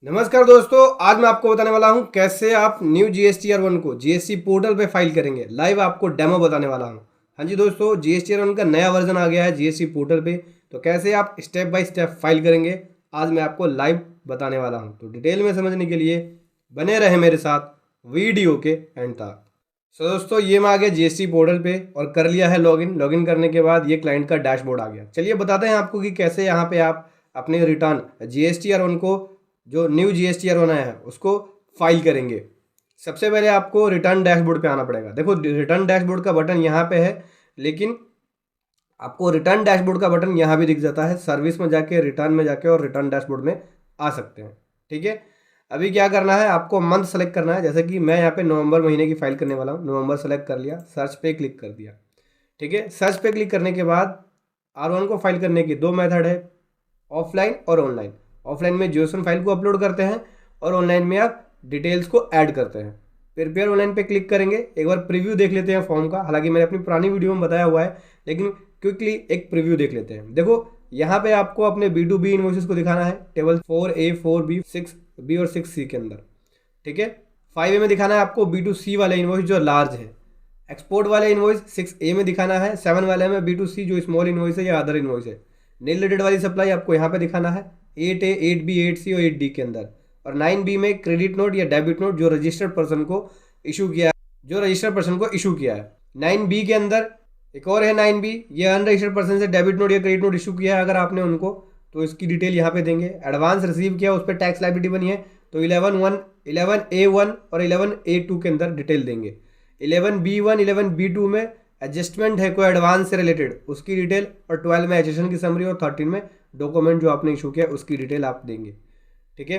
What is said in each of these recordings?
नमस्कार दोस्तों, आज मैं आपको बताने वाला हूं कैसे आप न्यू GSTR1 को जीएसटी पोर्टल पे फाइल करेंगे। लाइव आपको डेमो बताने वाला हूं। हाँ जी दोस्तों, GSTR1 का नया वर्जन आ गया है जीएसटी पोर्टल पे। तो कैसे आप स्टेप बाय स्टेप फाइल करेंगे आज मैं आपको लाइव बताने वाला हूं। तो डिटेल में समझने के लिए बने रहे मेरे साथ वीडियो के एंड तक। सो दोस्तों, ये मैं आ गया जीएसटी पोर्टल पे और कर लिया है लॉगिन करने के बाद ये क्लाइंट का डैशबोर्ड आ गया। चलिए बताते हैं आपको कि कैसे यहाँ पे आप अपने रिटर्न GSTR1 को जो न्यू GSTR1 आया है उसको फाइल करेंगे। सबसे पहले आपको रिटर्न डैशबोर्ड पे आना पड़ेगा। देखो रिटर्न डैशबोर्ड का बटन यहाँ पे है, लेकिन आपको रिटर्न डैशबोर्ड का बटन यहाँ भी दिख जाता है। सर्विस में जाके रिटर्न में जाके और रिटर्न डैशबोर्ड में आ सकते हैं। ठीक है, अभी क्या करना है, आपको मंथ सेलेक्ट करना है। जैसे कि मैं यहाँ पे नवंबर महीने की फाइल करने वाला हूँ। नवंबर सेलेक्ट कर लिया, सर्च पे क्लिक कर दिया। ठीक है, सर्च पे क्लिक करने के बाद R1 को फाइल करने की दो मेथड है, ऑफलाइन और ऑनलाइन। ऑफलाइन में ज्योसन फाइल को अपलोड करते हैं और ऑनलाइन में आप डिटेल्स को ऐड करते हैं। प्रिपेयर ऑनलाइन पे क्लिक करेंगे। एक बार प्रीव्यू देख लेते हैं फॉर्म का। हालांकि मैंने अपनी पुरानी वीडियो में बताया हुआ है, लेकिन क्विकली एक प्रीव्यू देख लेते हैं। देखो यहाँ पे आपको अपने B2B इन्वॉइसेस को दिखाना है टेबल 4A 4B 6B और 6C के अंदर। ठीक है, 5A में दिखाना है आपको B2C वाले इन्वॉइस जो लार्ज है। एक्सपोर्ट वाले इन्वॉइस 6A में दिखाना है। 7 वाले में B2C जो स्मॉल इन्वॉइस है या अदर इन्वॉइस है। नील रिलेटेड वाली सप्लाई आपको यहाँ पे दिखाना है 8A 8B 8C और 8D के अंदर। और 9B में क्रेडिट नोट या डेबिट नोट जो रजिस्टर्ड पर्सन को इशू किया है। 9B के अंदर एक और है 9B, ये अनरजिस्टर्ड पर्सन से डेबिट नोट या क्रेडिट नोट इशू किया है अगर आपने उनको, तो इसकी डिटेल यहाँ पे देंगे। एडवांस रिसीव किया, उस पर टैक्स लायबिलिटी बनी है तो 11A1 और 11A2 के अंदर डिटेल देंगे। 11B1 11B2 में एडजस्टमेंट है कोई एडवांस से रिलेटेड, उसकी डिटेल। और 12 में एडजस्टेशन की समरी और 13 में डॉक्यूमेंट जो आपने इशू किया उसकी डिटेल आप देंगे। ठीक है,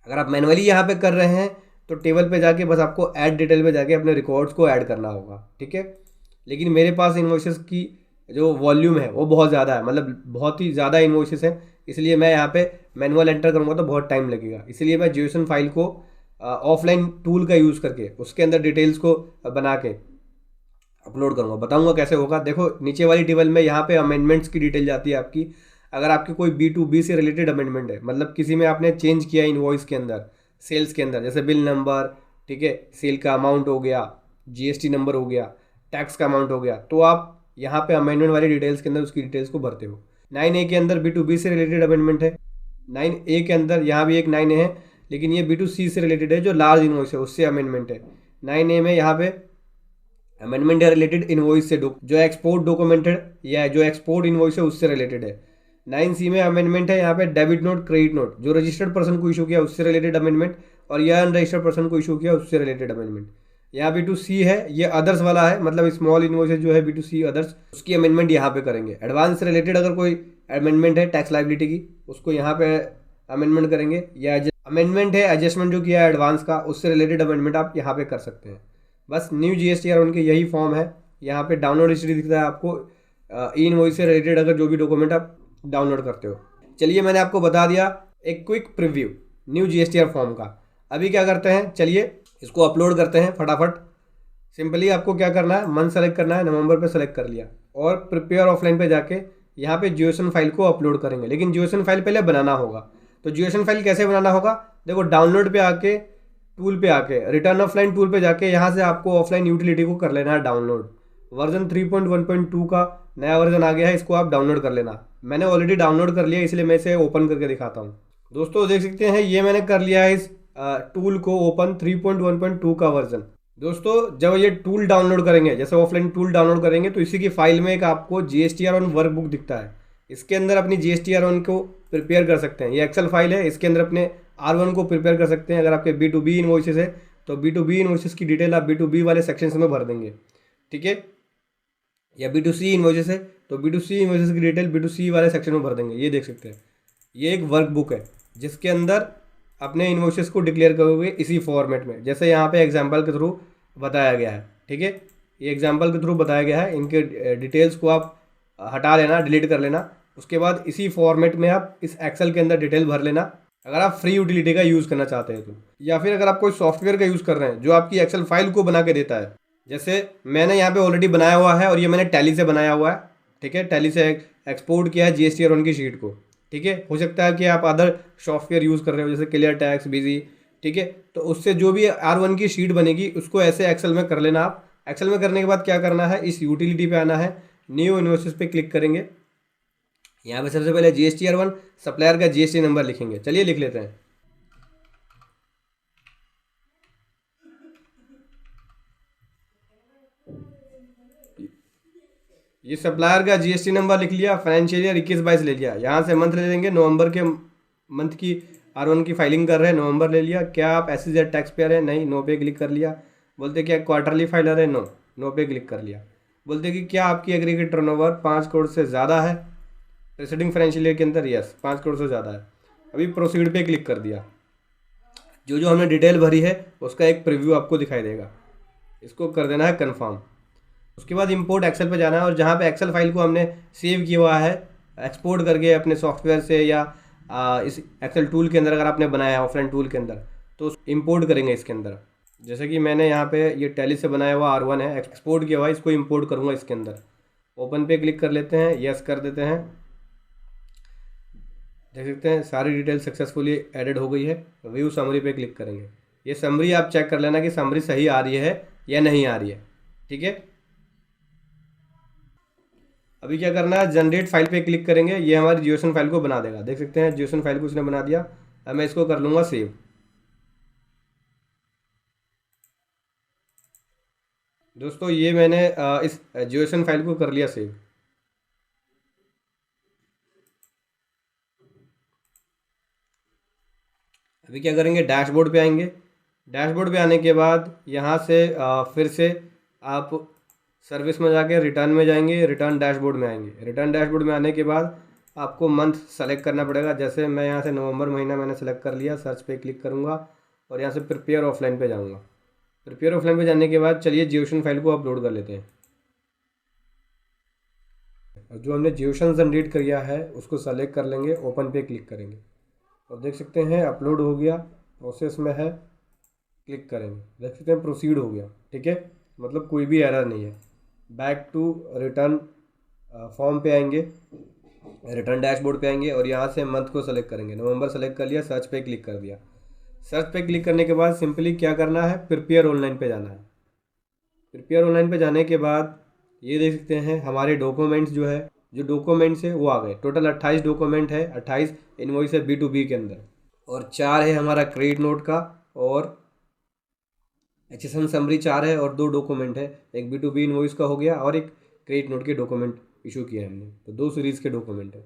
अगर आप मैनुअली यहाँ पे कर रहे हैं तो टेबल पे जाके बस आपको ऐड डिटेल पे जाके अपने रिकॉर्ड्स को ऐड करना होगा। ठीक है, लेकिन मेरे पास इन्वॉइसेस की जो वॉल्यूम है वो बहुत ज़्यादा है, मतलब बहुत ही ज़्यादा इन्वॉइसेस हैं, इसलिए मैं यहाँ पे मैनुअल एंटर करूँगा तो बहुत टाइम लगेगा। इसलिए मैं ज्योसन फाइल को ऑफलाइन टूल का यूज़ करके उसके अंदर डिटेल्स को बना के अपलोड करूँगा। बताऊँगा कैसे होगा। देखो नीचे वाली टेबल में यहाँ पे अमेंडमेंट्स की डिटेल जाती है आपकी। अगर आपकी कोई B2B से रिलेटेड अमेंडमेंट है, मतलब किसी में आपने चेंज किया इनवॉइस के अंदर, सेल्स के अंदर, जैसे बिल नंबर, ठीक है, सेल का अमाउंट हो गया, GST नंबर हो गया, टैक्स का अमाउंट हो गया, तो आप यहाँ पे अमेंडमेंट वाली डिटेल्स के अंदर उसकी डिटेल्स को भरते हो। 9A के अंदर B2B से रिलेटेड अमेंडमेंट है। 9A के अंदर यहाँ भी एक 9A है, लेकिन ये B2C से रिलेटेड है, जो लार्ज इनवॉइस है उससे अमेंडमेंट है। 9A में यहाँ पे अमेंडमेंट है रिलेटेड इनवॉइस से, जो एक्सपोर्ट डॉक्यूमेंटेड या जो एक्सपोर्ट इनवॉइस है उससे रिलेटेड है। 9C में अमेंडमेंट है यहाँ पे डेबिट नोट क्रेडिट नोट, जो रजिस्टर्ड पर्सन को इशू किया उससे रिलेटेड अमेंडमेंट, और यह अनरजिस्टर्ड पर्सन को इशू किया उससे रिलेटेड अमेंडमेंट। यहाँ B2C है, ये अदर्स वाला है, मतलब स्मॉल इनवॉइसेज जो है B2C अदर्स, उसकी अमेंडमेंट यहाँ पे करेंगे। एडवांस से रिलेटेड अगर कोई अमेंडमेंट है टैक्स लायबिलिटी की, उसको यहाँ पे अमेंडमेंट करेंगे। या अमेंडमेंट है एडजस्टमेंट जो किया है एडवांस का, उससे रिलेटेड अमेंडमेंट आप यहाँ पे कर सकते हैं। बस न्यू GSTR1 के यही फॉर्म है। यहाँ पे डाउनलोड हिस्ट्री दिखता है आपको, ई इनवॉइस से रिलेटेड अगर जो भी डॉक्यूमेंट आप डाउनलोड करते हो। चलिए मैंने आपको बता दिया एक quick preview new GSTR form का। अभी क्या करते हैं, चलिए इसको अपलोड करते हैं फटाफट। सिंपली आपको क्या करना है, मंथ सेलेक्ट करना है, नवंबर पे सेलेक्ट कर लिया और प्रिपेयर ऑफलाइन पे जाके यहाँ पे ज्योसन फाइल को अपलोड करेंगे। लेकिन ज्योसन फाइल पहले बनाना होगा। तो ज्योसन फाइल कैसे बनाना होगा, देखो डाउनलोड पे आके, टूल पे आके, रिटर्न ऑफलाइन टूल पे जाके यहाँ से आपको ऑफलाइन यूटिलिटी को कर लेना है डाउनलोड। वर्जन 3.1.2 का नया वर्जन आ गया है, इसको आप डाउनलोड कर लेना। मैंने ऑलरेडी डाउनलोड कर लिया, इसलिए मैं इसे ओपन करके दिखाता हूँ। दोस्तों देख सकते हैं ये मैंने कर लिया है इस टूल को ओपन, 3.1.2 का वर्जन। दोस्तों जब ये टूल डाउनलोड करेंगे, जैसे ऑफलाइन टूल डाउनलोड करेंगे, तो इसी की फाइल में एक आपको GSTR1 वर्कबुक दिखता है। इसके अंदर अपनी GSTR1 को प्रिपेयर कर सकते हैं। ये एक्सेल फाइल है, इसके अंदर अपने R1 को प्रिपेयर कर सकते हैं। अगर आपके B2B इनवॉइसेस है तो B2B इनवॉइसेस की डिटेल आप B2B वाले सेक्शन में भर देंगे। ठीक है, या B2C इनवॉइसेस है तो B2C इनवॉइसेस की डिटेल B2C वाले सेक्शन में भर देंगे। ये देख सकते हैं, ये एक वर्कबुक है जिसके अंदर अपने इन्वॉइसेस को डिक्लेयर करोगे इसी फॉर्मेट में, जैसे यहाँ पे एग्जांपल के थ्रू बताया गया है। ठीक है, ये एग्जांपल के थ्रू बताया गया है। इनके डिटेल्स को आप हटा लेना, डिलीट कर लेना। उसके बाद इसी फॉर्मेट में आप इस एक्सेल के अंदर डिटेल भर लेना, अगर आप फ्री यूटिलिटी का यूज़ करना चाहते हैं तो। या फिर अगर आप कोई सॉफ्टवेयर का यूज़ कर रहे हैं जो आपकी एक्सेल फाइल को बना के देता है, जैसे मैंने यहाँ पे ऑलरेडी बनाया हुआ है और ये मैंने टैली से बनाया हुआ है। ठीक है, टैली से एक्सपोर्ट किया है GSTR1 की शीट को। ठीक है। हो सकता है कि आप अदर सॉफ्टवेयर यूज़ कर रहे हो जैसे क्लियर टैक्स, बिजी, ठीक है। तो उससे जो भी R1 की शीट बनेगी उसको ऐसे एक्सेल में कर लेना आप। एक्सेल में करने के बाद क्या करना है, इस यूटिलिटी पे आना है, न्यू इन्वॉइसेस पे क्लिक करेंगे। यहाँ पे सबसे पहले GSTR1 सप्लायर का GST नंबर लिखेंगे। चलिए लिख लेते हैं। ये सप्लायर का GST नंबर लिख लिया, फाइनेंशियल ईयर 21-22 ले लिया। यहाँ से मंथ ले लेंगे, नवंबर के मंथ की R1 की फाइलिंग कर रहे हैं, नवंबर ले लिया। क्या आप SEZ टैक्स पेयर है? नहीं, नो पे क्लिक कर लिया। बोलते क्या क्वार्टरली फाइलर है? नो, नो पे क्लिक कर लिया। बोलते कि क्या आपकी एग्रीगेट टर्नओवर 5 करोड़ से ज़्यादा है प्रीसीडिंग फाइनेंशियल ईयर के अंदर? यस, 5 करोड़ से ज़्यादा है। अभी प्रोसीड पे क्लिक कर दिया। जो जो हमने डिटेल भरी है उसका एक प्रीव्यू आपको दिखाई देगा, इसको कर देना है कन्फर्म। उसके बाद इंपोर्ट एक्सेल पे जाना है और जहाँ पे एक्सेल फाइल को हमने सेव किया हुआ है एक्सपोर्ट करके अपने सॉफ्टवेयर से या इस एक्सेल टूल के अंदर अगर आपने बनाया है ऑफलाइन टूल के अंदर तो इंपोर्ट करेंगे इसके अंदर। जैसे कि मैंने यहाँ पे ये टैली से बनाया हुआ R1 है, एक्सपोर्ट किया हुआ है, इसको इंपोर्ट करूँगा इसके अंदर। ओपन पे क्लिक कर लेते हैं, यस कर देते हैं। देख सकते हैं सारी डिटेल सक्सेसफुली एडेड हो गई है। व्यू समरी पे क्लिक करेंगे। ये समरी आप चेक कर लेना कि समरी सही आ रही है या नहीं आ रही है, ठीक है। अभी क्या करना है, जनरेट फाइल पे क्लिक करेंगे, ये हमारी जीओसन फाइल को बना देगा। देख सकते हैं जीओसन फाइल को उसने बना दिया। अब मैं इसको कर लूँगा सेव। दोस्तों ये मैंने इस जीओसन फाइल को कर लिया सेव। अभी क्या करेंगे, डैशबोर्ड पे आएंगे। डैशबोर्ड पे आने के बाद यहाँ से फिर से आप सर्विस में जाके रिटर्न में जाएंगे, रिटर्न डैशबोर्ड में आएंगे। रिटर्न डैशबोर्ड में आने के बाद आपको मंथ सेलेक्ट करना पड़ेगा। जैसे मैं यहाँ से नवंबर महीना मैंने सेलेक्ट कर लिया, सर्च पे क्लिक करूँगा और यहाँ से प्रिपेयर ऑफलाइन पे जाऊँगा। प्रिपेयर ऑफलाइन पे जाने के बाद चलिए जीओसन फाइल को अपलोड कर लेते हैं। और जो हमने जीओसन जनरेट किया है उसको सेलेक्ट कर लेंगे, ओपन पे क्लिक करेंगे और देख सकते हैं अपलोड हो गया, प्रोसेस में है, क्लिक करेंगे। देख सकते हैं प्रोसीड हो गया, ठीक है, मतलब कोई भी एरर नहीं है। बैक टू रिटर्न फॉर्म पे आएंगे, रिटर्न डैशबोर्ड पे आएंगे और यहाँ से मंथ को सेलेक्ट करेंगे। नवंबर सेलेक्ट कर लिया, सर्च पे क्लिक कर दिया। सर्च पे क्लिक करने के बाद सिंपली क्या करना है, प्रिपेयर ऑनलाइन पे जाना है। प्रिपेयर ऑनलाइन पे जाने के बाद ये देख सकते हैं हमारे डॉक्यूमेंट्स जो डॉक्यूमेंट्स है वो आ गए। टोटल 28 डॉक्यूमेंट है, 28 इनवॉइस है B2B के अंदर और 4 है हमारा क्रेडिट नोट का और HSN समरी 4 है और 2 डॉक्यूमेंट है। एक B2B इनवॉइस का हो गया और एक क्रेडिट नोट के डॉक्यूमेंट इशू किया है हमने, तो 2 सीरीज़ के डॉक्यूमेंट है।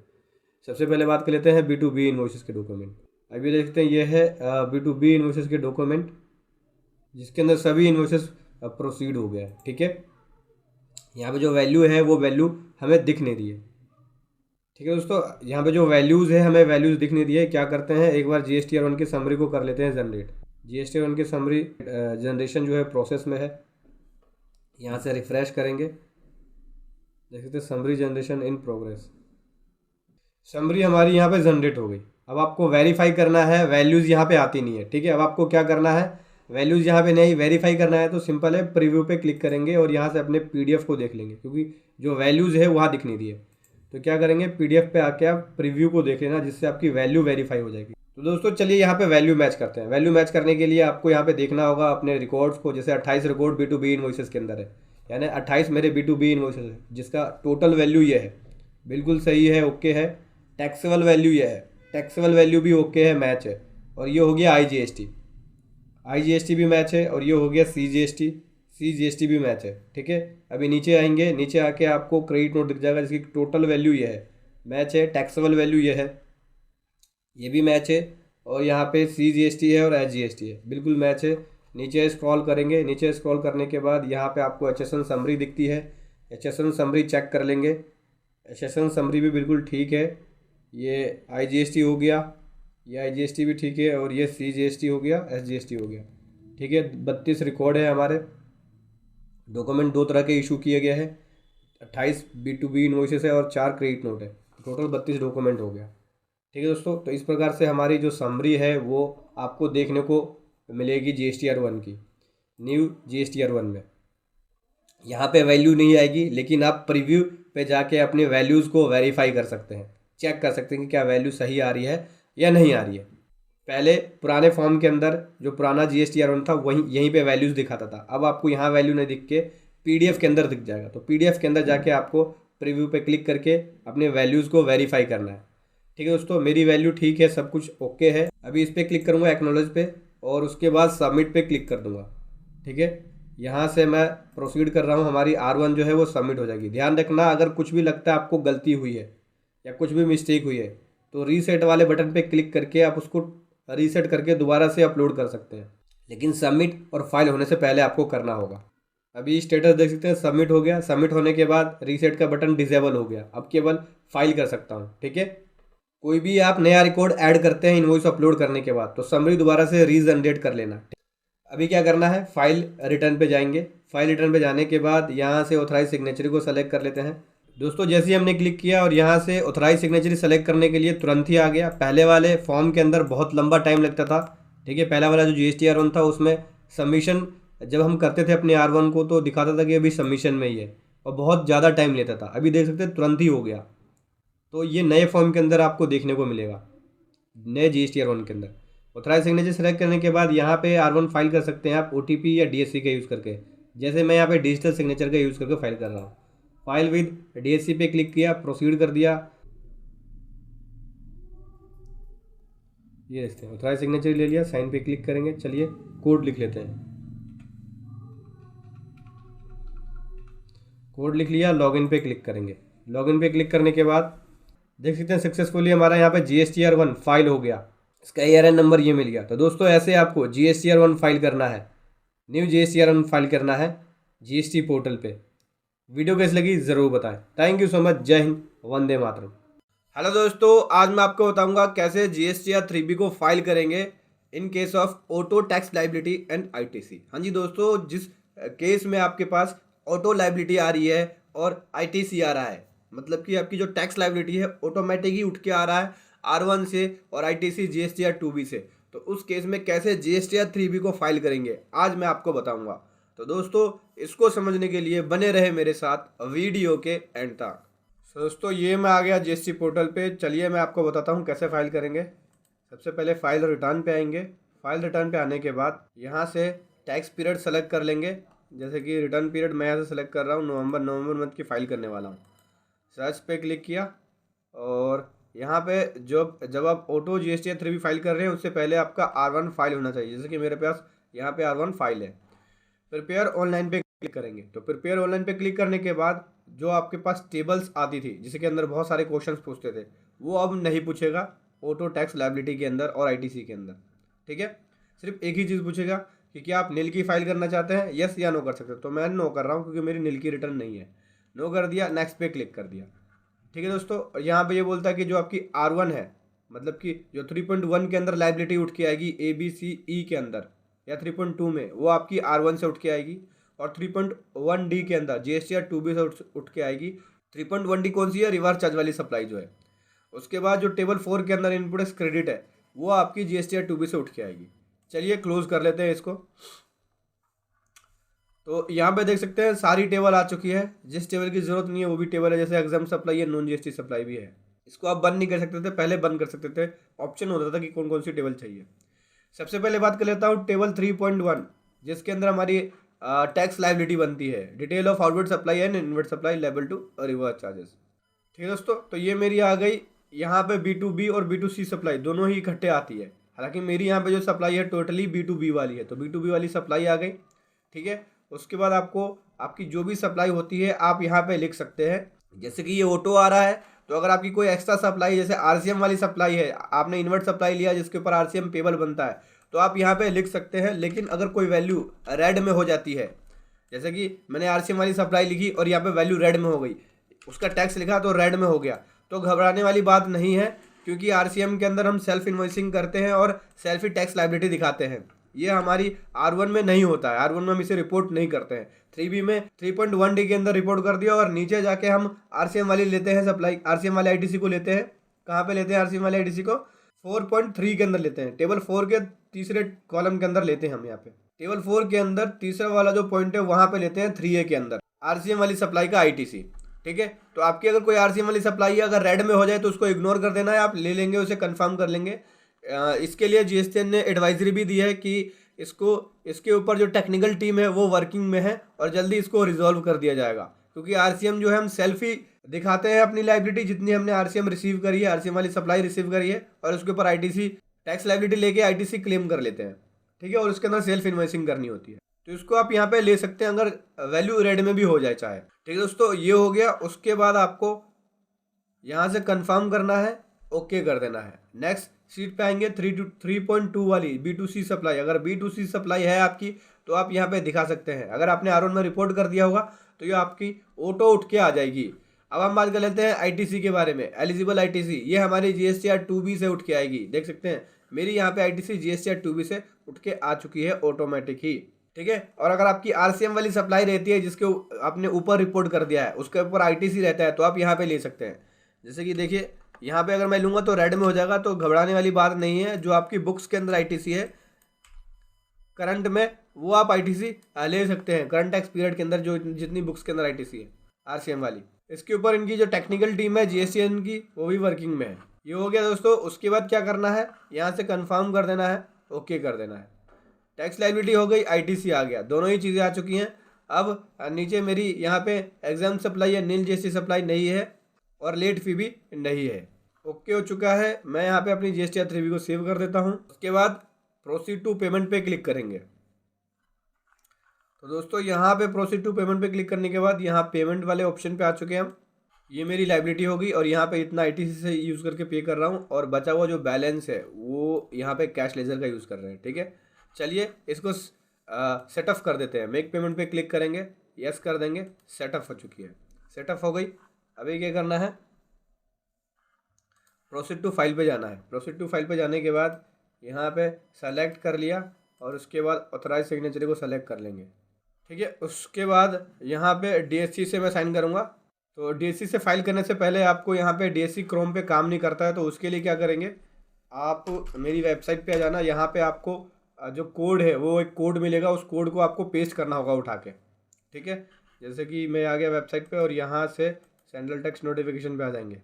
सबसे पहले बात कर लेते हैं B2B इनवॉइसेस के डॉक्यूमेंट। अभी देखते हैं ये है B2B इनवॉइसेस के डॉक्यूमेंट जिसके अंदर सभी इनवॉइसेस प्रोसीड हो गया है, ठीक है। यहाँ पे जो वैल्यू है वो वैल्यू हमें दिख नहीं रही है, ठीक है दोस्तों। यहाँ पे जो वैल्यूज़ है हमें वैल्यूज़ दिख नहीं रही है। क्या करते हैं, एक बार GSTR1 की समरी को कर लेते हैं जनरेट। GSTR1 की समरी जनरेशन जो है प्रोसेस में है। यहाँ से रिफ्रेश करेंगे, देख सकते हैं summary generation in progress. Summary हमारी यहाँ पे जनरेट हो गई। अब आपको वेरीफाई करना है, वैल्यूज़ यहाँ पे आती नहीं है, ठीक है। अब आपको क्या करना है, वैल्यूज़ यहाँ पे नहीं वेरीफाई करना है तो सिंपल है, प्रीव्यू पे क्लिक करेंगे और यहाँ से अपने PDF को देख लेंगे क्योंकि जो वैल्यूज़ है वहाँ दिख नहीं रही है। तो क्या करेंगे, PDF पे आके आप प्रीव्यू को देख लेना जिससे आपकी वैल्यू वेरीफाई हो जाएगी। तो दोस्तों चलिए यहाँ पे वैल्यू मैच करते हैं। वैल्यू मैच करने के लिए आपको यहाँ पे देखना होगा अपने रिकॉर्ड्स को। जैसे 28 रिकॉर्ड B2B इनवॉइसेस के अंदर है, यानी 28 मेरे B2B इनवॉइसेस है जिसका टोटल वैल्यू ये है, बिल्कुल सही है, ओके है। टैक्सेबल वैल्यू ये है, टैक्सेबल वैल्यू भी ओके है, मैच है। और ये हो गया IGST भी मैच है और ये हो गया CGST भी मैच है, ठीक है। अभी नीचे आएंगे, नीचे आके आपको क्रेडिट नोट दिख जाएगा जिसकी टोटल वैल्यू ये है, मैच है। टैक्सेबल वैल्यू ये है, ये भी मैच है। और यहाँ पे CGST है और SGST है, बिल्कुल मैच है। नीचे स्क्रॉल करेंगे, नीचे स्क्रॉल करने के बाद यहाँ पे आपको HSN समरी दिखती है, HSN समरी चेक कर लेंगे। HSN समरी भी बिल्कुल ठीक है। ये IGST हो गया, ये IGST भी ठीक है और ये CGST हो गया, SGST हो गया, ठीक है। 32 रिकॉर्ड है हमारे। डॉक्यूमेंट 2 तरह के इशू किए गए हैं, 28 B2B इनवॉइसेस है और 4 क्रेडिट नोट है, टोटल 32 डॉक्यूमेंट हो गया, ठीक है दोस्तों। तो इस प्रकार से हमारी जो समरी है वो आपको देखने को मिलेगी GSTR1 की, न्यू GSTR1 में। यहाँ पे वैल्यू नहीं आएगी लेकिन आप प्रीव्यू पे जाके अपनी वैल्यूज़ को वेरीफाई कर सकते हैं, चेक कर सकते हैं कि क्या वैल्यू सही आ रही है या नहीं आ रही है। पहले पुराने फॉर्म के अंदर जो पुराना GSTR1 था वहीं यहीं पे वैल्यूज़ दिखाता था, अब आपको यहाँ वैल्यू नहीं दिख के PDF के अंदर दिख जाएगा। तो PDF के अंदर जाके आपको प्रीव्यू पे क्लिक करके अपने वैल्यूज़ को वेरीफाई करना है। ठीक है दोस्तों, मेरी वैल्यू ठीक है, सब कुछ ओके है। अभी इस पर क्लिक करूँगा एक्नॉलेज पे और उसके बाद सबमिट पे क्लिक कर दूँगा। ठीक है, यहाँ से मैं प्रोसीड कर रहा हूँ, हमारी R1 जो है वो सबमिट हो जाएगी। ध्यान रखना, अगर कुछ भी लगता है आपको गलती हुई है या कुछ भी मिस्टेक हुई है तो रीसेट वाले बटन पे क्लिक करके आप उसको रीसेट करके दोबारा से अपलोड कर सकते हैं, लेकिन सबमिट और फाइल होने से पहले आपको करना होगा। अभी स्टेटस देख सकते हैं, सबमिट हो गया। सबमिट होने के बाद रीसेट का बटन डिसेबल हो गया, अब केवल फाइल कर सकता हूँ। ठीक है, कोई भी आप नया रिकॉर्ड ऐड करते हैं इनवॉइस अपलोड करने के बाद तो समरी दोबारा से रीजनरेट कर लेना। अभी क्या करना है, फाइल रिटर्न पे जाएंगे। फाइल रिटर्न पे जाने के बाद यहाँ से ऑथराइज सिग्नेचर को सेलेक्ट कर लेते हैं। दोस्तों जैसे ही हमने क्लिक किया और यहाँ से ऑथराइज सिग्नेचर सेलेक्ट करने के लिए तुरंत ही आ गया। पहले वाले फॉर्म के अंदर बहुत लंबा टाइम लगता था। ठीक है, पहला वाला जो GSTR1 था उसमें सबमिशन जब हम करते थे अपने R1 को तो दिखाता था कि अभी सबमिशन में ही है और बहुत ज़्यादा टाइम लेता था। अभी देख सकते हैं तुरंत ही हो गया। तो ये नए फॉर्म के अंदर आपको देखने को मिलेगा, नए GSTR1 के अंदर। ऑथराइज सिग्नेचर सेलेक्ट करने के बाद यहाँ पे R1 फाइल कर सकते हैं आप OTP या DSC का यूज़ करके। जैसे मैं यहाँ पे डिजिटल सिग्नेचर का यूज़ करके फाइल कर रहा हूँ। फाइल विद DSC पे क्लिक किया, प्रोसीड कर दिया। ये देखते हैं ऑथराइज सिग्नेचर ले लिया, साइन पे क्लिक करेंगे। चलिए कोड लिख लेते हैं। कोड लिख लिया, लॉगिन पे क्लिक करेंगे। लॉगिन पे क्लिक करने के बाद देख सकते हैं सक्सेसफुली हमारा यहाँ पे GSTR1 फाइल हो गया। इसका ARN नंबर ये मिल गया। तो दोस्तों ऐसे आपको GSTR1 फाइल करना है, न्यू GSTR1 फाइल करना है GST पोर्टल पे। वीडियो कैसी लगी ज़रूर बताएं। Thank you so much. जय हिंद, वंदे मातरम। हेलो दोस्तों, आज मैं आपको बताऊंगा कैसे GSTR3B को फाइल करेंगे in case of auto tax liability and ITC। हाँ जी दोस्तों, जिस केस में आपके पास ऑटो लाइबिलिटी आ रही है और ITC आ रहा है, मतलब कि आपकी जो टैक्स लाइबिलिटी है ऑटोमेटिक ही उठ के आ रहा है R1 से और ITC GSTR2B से, तो उस केस में कैसे GSTR3B को फाइल करेंगे आज मैं आपको बताऊंगा। तो दोस्तों इसको समझने के लिए बने रहे मेरे साथ वीडियो के एंड तक। दोस्तों ये मैं आ गया GST पोर्टल पे। चलिए मैं आपको बताता हूँ कैसे फाइल करेंगे। सबसे पहले फाइल रिटर्न पे आएंगे। फाइल रिटर्न पे आने के बाद यहाँ से टैक्स पीरियड सेलेक्ट कर लेंगे। जैसे कि रिटर्न पीरियड मैं यहाँ से सेलेक्ट कर रहा हूँ नवंबर मंथ की फाइल करने वाला हूँ। सर्च पे क्लिक किया और यहाँ पे जब आप ऑटो GSTR3B फाइल कर रहे हैं उससे पहले आपका R1 फाइल होना चाहिए। जैसे कि मेरे पास यहाँ पे R1 फाइल है। प्रिपेयर ऑनलाइन पे क्लिक करेंगे। तो प्रिपेयर ऑनलाइन पे क्लिक करने के बाद जो आपके पास टेबल्स आती थी जिसके अंदर बहुत सारे क्वेश्चंस पूछते थे वो अब नहीं पूछेगा ऑटो टैक्स लायबिलिटी के अंदर और ITC के अंदर। ठीक है, सिर्फ एक ही चीज़ पूछेगा कि क्या आप नील की फाइल करना चाहते हैं, यस या नो कर सकते हो। तो मैं नो कर रहा हूँ क्योंकि मेरी नील की रिटर्न नहीं है। नो कर दिया, नेक्स्ट पे क्लिक कर दिया। ठीक है दोस्तों, और यहाँ पे ये बोलता है कि जो आपकी R1 है, मतलब कि जो 3.1 के अंदर लायबिलिटी उठ के आएगी ABCE के अंदर या 3.2 में, वो आपकी R1 से उठ के आएगी और 3.1D के अंदर GSTR2B से उठ के आएगी। 3.1D कौन सी है, रिवर्स चार्ज वाली सप्लाई जो है। उसके बाद जो टेबल 4 के अंदर इनपुट एक्स क्रेडिट है वो आपकी GSTR2B से उठ के आएगी। चलिए क्लोज कर लेते हैं इसको। तो यहाँ पे देख सकते हैं सारी टेबल आ चुकी है। जिस टेबल की जरूरत नहीं है वो भी टेबल है, जैसे एग्जाम सप्लाई है, नॉन GST सप्लाई भी है। इसको आप बंद नहीं कर सकते थे, पहले बंद कर सकते थे, ऑप्शन होता था कि कौन कौन सी टेबल चाहिए। सबसे पहले बात कर लेता हूँ टेबल 3.1 जिसके अंदर हमारी टैक्स लायबिलिटी बनती है, detail of outward supply and inward supply liable to reverse charges. ठीक है दोस्तों, तो ये मेरी आ गई। यहाँ पे B2B और B2C सप्लाई दोनों ही इकट्ठे आती है। हालांकि मेरी यहाँ पे जो सप्लाई है टोटली B2B वाली है, तो B2B वाली सप्लाई आ गई। ठीक है, उसके बाद आपको आपकी जो भी सप्लाई होती है आप यहाँ पे लिख सकते हैं। जैसे कि ये ऑटो आ रहा है, तो अगर आपकी कोई एक्स्ट्रा सप्लाई जैसे RCM वाली सप्लाई है, आपने इन्वर्ट सप्लाई लिया जिसके ऊपर RCM पेबल बनता है, तो आप यहाँ पे लिख सकते हैं। लेकिन अगर कोई वैल्यू रेड में हो जाती है, जैसे कि मैंने RCM वाली सप्लाई लिखी और यहाँ पे वैल्यू रेड में हो गई, उसका टैक्स लिखा तो रेड में हो गया, तो घबराने वाली बात नहीं है, क्योंकि RCM के अंदर हम सेल्फ इन्वॉइसिंग करते हैं और सेल्फ ही टैक्स लायबिलिटी दिखाते हैं। ये हमारी R1 में नहीं होता है। R1 में हम इसे रिपोर्ट नहीं करते हैं। 3B में 3.1D के अंदर रिपोर्ट कर दिया और नीचे जाके हम RCM वाली लेते हैं सप्लाई, RCM वाले ITC को लेते हैं। कहाँ पे लेते हैं RCM वाले ITC को? 4.3 के अंदर लेते हैं, टेबल 4 के तीसरे कॉलम के अंदर लेते हैं हम। यहाँ पे टेबल 4 के अंदर तीसरा वाला जो पॉइंट है वहाँ पे लेते हैं 3A के अंदर RCM वाली सप्लाई का ITC। ठीक है। तो आपकी अगर कोई आरसीएम वाली सप्लाई अगर रेड में हो जाए तो उसको इग्नोर कर देना है, आप ले लेंगे उसे, कंफर्म कर लेंगे। इसके लिए जीएसटीएन ने एडवाइजरी भी दी है कि इसके ऊपर जो टेक्निकल टीम है वो वर्किंग में है और जल्दी इसको रिजॉल्व कर दिया जाएगा। क्योंकि आरसीएम जो है हम सेल्फ ही दिखाते हैं अपनी लाइबिलिटी, जितनी हमने आरसीएम रिसीव करी है, आरसीएम वाली सप्लाई रिसीव करी है, और उसके ऊपर आईटीसी टैक्स लाइबिलिटी लेके आईटीसी क्लेम कर लेते हैं, ठीक है। और उसके अंदर सेल्फ इन्वॉइसिंग करनी होती है। तो इसको आप यहाँ पे ले सकते हैं अगर वैल्यू रेड में भी हो जाए चाहे, ठीक है दोस्तों। ये हो गया। उसके बाद आपको यहाँ से कंफर्म करना है, ओके कर देना है। नेक्स्ट सीट पे आएंगे 3.2 वाली B2C सप्लाई। अगर B2C सप्लाई है आपकी तो आप यहाँ पे दिखा सकते हैं। अगर आपने R1 में रिपोर्ट कर दिया होगा तो ये आपकी ऑटो उठ के आ जाएगी। अब हम बात कर लेते हैं आईटीसी के बारे में। एलिजिबल आईटीसी ये हमारी GSTR 2B से उठ के आएगी, देख सकते हैं मेरी यहाँ पे आईटीसी GSTR 2B से उठ के आ चुकी है ऑटोमेटिक ही, ठीक है। और अगर आपकी आरसीएम वाली सप्लाई रहती है जिसके आपने ऊपर रिपोर्ट कर दिया है, उसके ऊपर आईटीसी रहता है, तो आप यहाँ पे ले सकते हैं। जैसे कि देखिए यहाँ पे अगर मैं लूँगा तो रेड में हो जाएगा, तो घबराने वाली बात नहीं है। जो आपकी बुक्स के अंदर आईटीसी है करंट में, वो आप आईटीसी ले सकते हैं करंट टैक्स पीरियड के अंदर, जो जितनी बुक्स के अंदर आईटीसी है आरसीएम वाली। इसके ऊपर इनकी जो टेक्निकल टीम है जीएसटीएन की, वो भी वर्किंग में है। ये हो गया दोस्तों। उसके बाद क्या करना है, यहाँ से कंफर्म कर देना है, ओके कर देना है। टैक्स लायबिलिटी हो गई, आईटीसी आ गया, दोनों ही चीज़ें आ चुकी हैं। अब नीचे मेरी यहाँ पे एग्जाम सप्लाई है, नील जीएसटी सप्लाई नहीं है और लेट फी भी नहीं है। ओके हो चुका है। मैं यहाँ पे अपनी GSTR 3B को सेव कर देता हूँ। उसके बाद प्रोसीड टू पेमेंट पे क्लिक करेंगे। तो दोस्तों यहाँ पे प्रोसीड टू पेमेंट पे क्लिक करने के बाद यहाँ पेमेंट वाले ऑप्शन पे आ चुके हैं हम। ये मेरी लायबिलिटी होगी और यहाँ पे इतना आईटीसी से यूज़ करके पे कर रहा हूँ, और बचा हुआ जो बैलेंस है वो यहाँ पे कैश लेजर का यूज़ कर रहे हैं, ठीक है। चलिए इसको सेटअप कर देते हैं। मेक पेमेंट पे क्लिक करेंगे, यस कर देंगे, सेटअप हो चुकी है, सेटअप हो गई। अभी क्या करना है, प्रोसीड टू फाइल पे जाना है। प्रोसीड टू फाइल पे जाने के बाद यहाँ पे सेलेक्ट कर लिया और उसके बाद ऑथराइज सिग्नेचर को सेलेक्ट कर लेंगे, ठीक है। उसके बाद यहाँ पे DSC से मैं साइन करूँगा। तो DSC से फाइल करने से पहले आपको यहाँ पे DSC क्रोम पे काम नहीं करता है, तो उसके लिए क्या करेंगे, आप मेरी वेबसाइट पे आ जाना। यहाँ पे आपको जो कोड है वो एक कोड मिलेगा, उस कोड को आपको पेस्ट करना होगा उठा के, ठीक है। जैसे कि मैं आ गया वेबसाइट पे और यहाँ से सेंट्रल टैक्स नोटिफिकेशन पे आ जाएंगे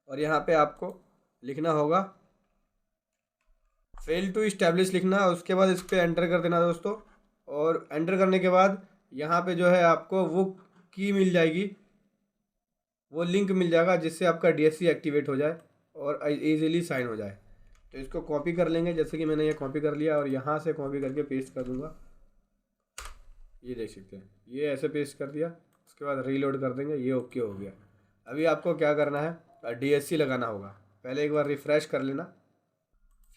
और यहाँ पे आपको लिखना होगा फेल टू इस्टेब्लिश लिखना। उसके बाद इस पर एंटर कर देना दोस्तों, और एंटर करने के बाद यहाँ पे जो है आपको वो की मिल जाएगी, वो लिंक मिल जाएगा जिससे आपका DSC एक्टिवेट हो जाए और इजीली साइन हो जाए। तो इसको कॉपी कर लेंगे, जैसे कि मैंने ये कॉपी कर लिया और यहाँ से कॉपी करके पेस्ट कर दूंगा। ये देख सकते हैं, ये ऐसे पेस्ट कर दिया। उसके बाद रीलोड कर देंगे, ये ओके हो गया। अभी आपको क्या करना है, DSC लगाना होगा। पहले एक बार रिफ़्रेश कर लेना,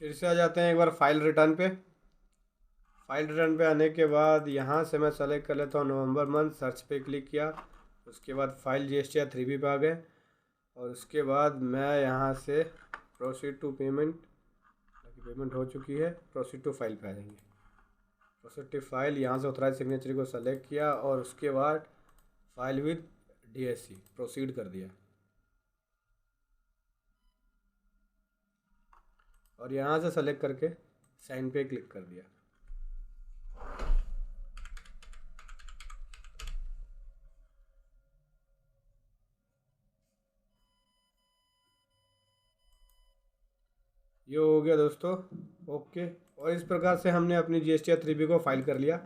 फिर से आ जाते हैं एक बार फाइल रिटर्न पे। फाइल रिटर्न पे आने के बाद यहाँ से मैं सेलेक्ट कर लेता हूँ नवंबर मंथ, सर्च पे क्लिक किया। उसके बाद फाइल GSTR 3B पे आ गए और उसके बाद मैं यहाँ से प्रोसीड टू पेमेंट हो चुकी है, प्रोसीड टू फाइल पे आ जाएंगे। प्रोसीड टू फाइल, यहाँ से ऑथराइज सिग्नेचर को सेलेक्ट किया और उसके बाद फाइल विद DSC प्रोसीड कर दिया और यहाँ से सेलेक्ट करके साइन पे क्लिक कर दिया। ये हो गया दोस्तों, ओके। और इस प्रकार से हमने अपनी GSTR 3B को फाइल कर लिया।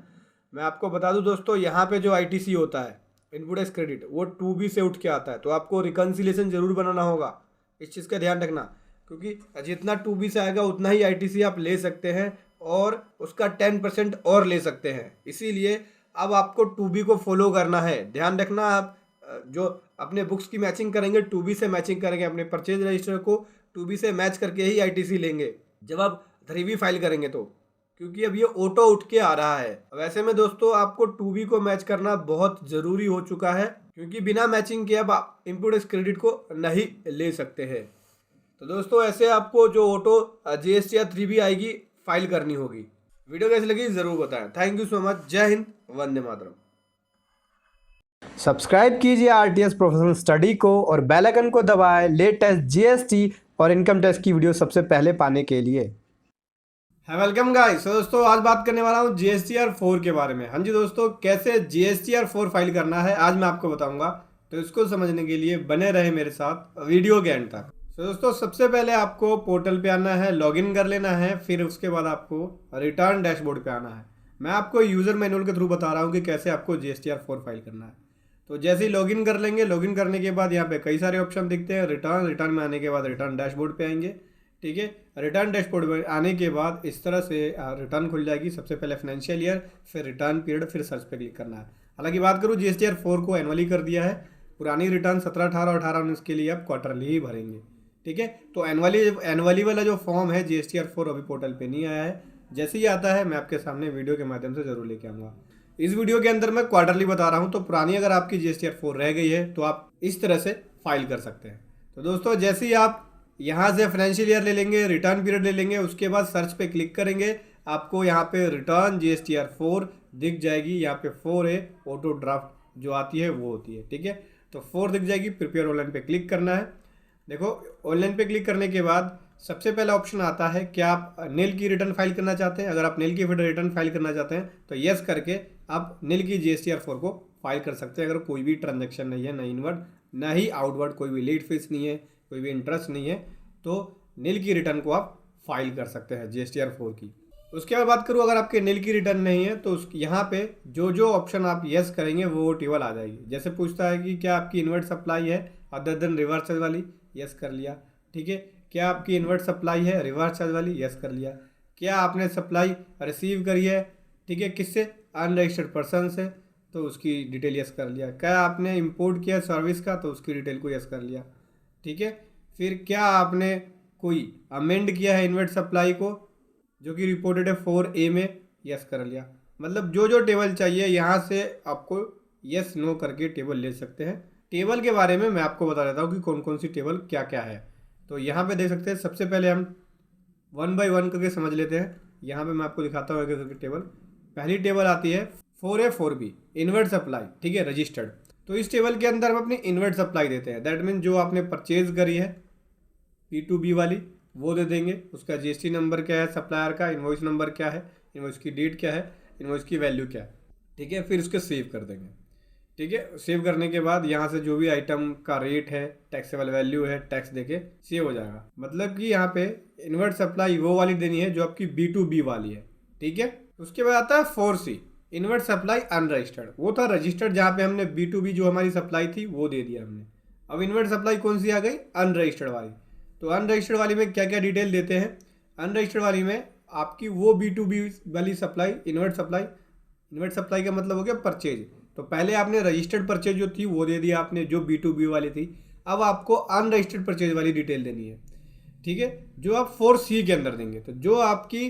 मैं आपको बता दूं दोस्तों, यहाँ पे जो ITC होता है इनपुट टैक्स क्रेडिट, वो 2B से उठ के आता है, तो आपको रिकन्सिलेशन ज़रूर बनाना होगा। इस चीज़ का ध्यान रखना, क्योंकि जितना 2B से आएगा उतना ही ITC आप ले सकते हैं और उसका 10% और ले सकते हैं। इसीलिए अब आपको 2B को फॉलो करना है। ध्यान रखना, आप जो अपने बुक्स की मैचिंग करेंगे 2B से मैचिंग करेंगे, अपने परचेज रजिस्टर को 2B से मैच करके ही ITC लेंगे जब आप 3B फाइल करेंगे तो, क्योंकि अब ये ऑटो उठ के आ रहा है। वैसे में दोस्तों आपको 2B को मैच करना बहुत ज़रूरी हो चुका है, क्योंकि बिना मैचिंग के अब आप इनपुट टैक्स क्रेडिट को नहीं ले सकते हैं। तो दोस्तों ऐसे आपको जो ऑटो GSTR 3B आएगी फाइल करनी होगी। वीडियो कैसी लगी ज़रूर बताएं। Thank you so much. जय हिंद, वंदे मातरम। सब्सक्राइब कीजिए RTS प्रोफेशनल स्टडी को और बेल आइकन को दबाएं लेटेस्ट GST और इनकम टैक्स की वीडियो सबसे पहले पाने के लिए। है वेलकम गाइस। दोस्तों आज बात करने वाला हूँ जीएसटीआर 4 के बारे में। हाँ जी दोस्तों, कैसे जीएसटीआर 4 फाइल करना है आज मैं आपको बताऊंगा। तो इसको समझने के लिए बने रहे मेरे साथ वीडियो के एंड तक। तो दोस्तों सबसे पहले आपको पोर्टल पे आना है, लॉगिन कर लेना है, फिर उसके बाद आपको रिटर्न डैशबोर्ड पे आना है। मैं आपको यूज़र मैनुअल के थ्रू बता रहा हूँ कि कैसे आपको जीएसटीआर 4 फाइल करना है। तो जैसे ही लॉगिन कर लेंगे, लॉगिन करने के बाद यहाँ पे कई सारे ऑप्शन दिखते हैं। रिटर्न में आने के बाद रिटर्न डैशबोर्ड पे आएंगे। ठीक है, रिटर्न डैशबोर्ड में आने के बाद इस तरह से रिटर्न खुल जाएगी। सबसे पहले फाइनेंशियल ईयर, फिर रिटर्न पीरियड, फिर सर्च पे क्लिक करना है। हालांकि बात करूँ जीएसटीआर 4 को एनुअली कर दिया है। पुरानी रिटर्न 17, 18, 18, 19 के लिए आप क्वार्टरली ही भरेंगे। ठीक है, तो एनुअली वाला जो फॉर्म है जीएसटीआर 4 अभी पोर्टल पे नहीं आया है। जैसे ही आता है मैं आपके सामने वीडियो के माध्यम से जरूर लेके आऊँगा। इस वीडियो के अंदर मैं क्वार्टरली बता रहा हूँ, तो पुरानी अगर आपकी जीएसटीआर 4 रह गई है तो आप इस तरह से फाइल कर सकते हैं। तो दोस्तों जैसे ही आप यहाँ से फाइनेंशियल ईयर ले लेंगे, रिटर्न पीरियड ले लेंगे, उसके बाद सर्च पे क्लिक करेंगे, आपको यहाँ पे रिटर्न जीएसटीआर 4 दिख जाएगी। यहाँ पे 4 है, ऑटो ड्राफ्ट जो आती है वो होती है। ठीक है, तो 4 दिख जाएगी। प्रिपेयर ऑनलाइन पे क्लिक करना है। देखो ऑनलाइन पे क्लिक करने के बाद सबसे पहला ऑप्शन आता है, क्या आप नील की रिटर्न फाइल करना चाहते हैं। अगर आप नील की रिटर्न फाइल करना चाहते हैं तो यस करके आप नील की जीएसटीआर 4 को फाइल कर सकते हैं। अगर कोई भी ट्रांजेक्शन नहीं है, ना इनवर्ड ना ही आउटवर्ड, कोई भी लेट फीस नहीं है, कोई भी इंटरेस्ट नहीं है, तो नील की रिटर्न को आप फाइल कर सकते हैं जीएसटीआर 4 की। उसके बाद बात करूँ, अगर आपके नील की रिटर्न नहीं है तो उस यहाँ पे जो जो ऑप्शन आप यस करेंगे वो टेबल आ जाएगी। जैसे पूछता है कि क्या आपकी इनवर्ट सप्लाई है अदर देन रिवर्स चार्ज वाली, यस कर लिया। ठीक है, क्या आपकी इनवर्ट सप्लाई है रिवर्स चार्ज वाली, यस कर लिया। क्या आपने सप्लाई रिसीव करी है, ठीक है, किससे, अनरजिस्टर्ड पर्सन से, तो उसकी डिटेल यस कर लिया। क्या आपने इंपोर्ट किया सर्विस का, तो उसकी डिटेल को यस कर लिया। ठीक है, फिर क्या आपने कोई अमेंड किया है इन्वर्ट सप्लाई को जो कि रिपोर्टेड है 4A में, यस कर लिया। मतलब जो जो टेबल चाहिए यहाँ से आपको यस नो करके टेबल ले सकते हैं। टेबल के बारे में मैं आपको बता देता हूँ कि कौन कौन सी टेबल क्या क्या है। तो यहाँ पे देख सकते हैं, सबसे पहले हम 1 by 1 करके समझ लेते हैं। यहाँ पे मैं आपको दिखाता हूँ एक करके टेबल। पहली टेबल आती है 4A 4B इन्वर्ट सप्लाई, ठीक है, रजिस्टर्ड। तो इस टेबल के अंदर हम अपनी इन्वर्ट सप्लाई देते हैं। दैट मीन जो आपने परचेज करी है P2B वाली वो दे देंगे। उसका जीएसटी नंबर क्या है, सप्लायर का इनवॉइस नंबर क्या है, इनवॉइस की डेट क्या है, इनवॉइस की वैल्यू क्या है। ठीक है, फिर उसके सेव कर देंगे। ठीक है, सेव करने के बाद यहाँ से जो भी आइटम का रेट है, टैक्सेबल वैल्यू है, टैक्स देके सेव हो जाएगा। मतलब कि यहाँ पे इन्वर्ट सप्लाई वो वाली देनी है जो आपकी B2B वाली है। ठीक है, उसके बाद आता है 4C इन्वर्ट सप्लाई अनरजिस्टर्ड। वो था रजिस्टर्ड, जहाँ पे हमने B2B जो हमारी सप्लाई थी वो दे दिया हमने। अब इन्वर्ट सप्लाई कौन सी आ गई, अनरजिस्टर्ड वाली। तो अनरजिस्टर्ड वाली में क्या क्या डिटेल देते हैं। अनरजिस्टर्ड वाली में आपकी वो B2B वाली सप्लाई, इन्वर्ट सप्लाई का मतलब हो गया परचेज। तो पहले आपने रजिस्टर्ड परचेज जो थी वो दे दिया आपने, जो B2B वाली थी। अब आपको अनरजिस्टर्ड परचेज वाली डिटेल देनी है। ठीक है, जो आप 4C के अंदर देंगे। तो जो आपकी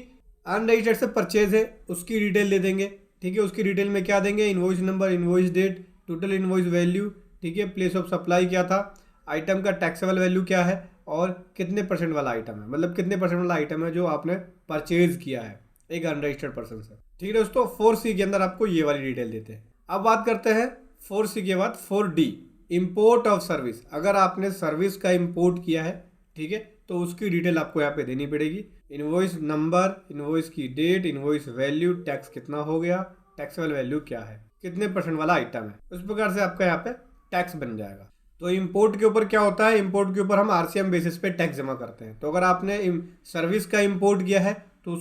अनरजिस्टर्ड से परचेज है उसकी डिटेल दे देंगे। ठीक है, उसकी डिटेल में क्या देंगे, invoice number, invoice date, total invoice value, ठीक है, प्लेस ऑफ सप्लाई क्या था, आइटम का टैक्सेबल वैल्यू क्या है, और कितने परसेंट वाला आइटम है, मतलब कितने परसेंट वाला आइटम है जो आपने परचेज किया है एक अनरजिस्टर्ड पर्सन से। ठीक है दोस्तों, 4C के अंदर आपको ये वाली डिटेल देते हैं। अब बात करते हैं 4C के बाद 4D इम्पोर्ट ऑफ सर्विस। अगर आपने सर्विस का इम्पोर्ट किया है, ठीक है, तो उसकी डिटेल आपको यहाँ पे देनी पड़ेगी। इनवॉइस नंबर, इनवॉइस की डेट, इनवॉइस वैल्यू, टैक्स कितना हो गया, टैक्सेबल वैल्यू क्या है, कितने परसेंट वाला आइटम है। उस प्रकार से आपका यहाँ पे टैक्स बन जाएगा। तो इंपोर्ट के ऊपर क्या होता है, इंपोर्ट के ऊपर हम RCM बेसिस पे टैक्स जमा करते हैं। तो अगर आपने सर्विस का इंपोर्ट किया है तो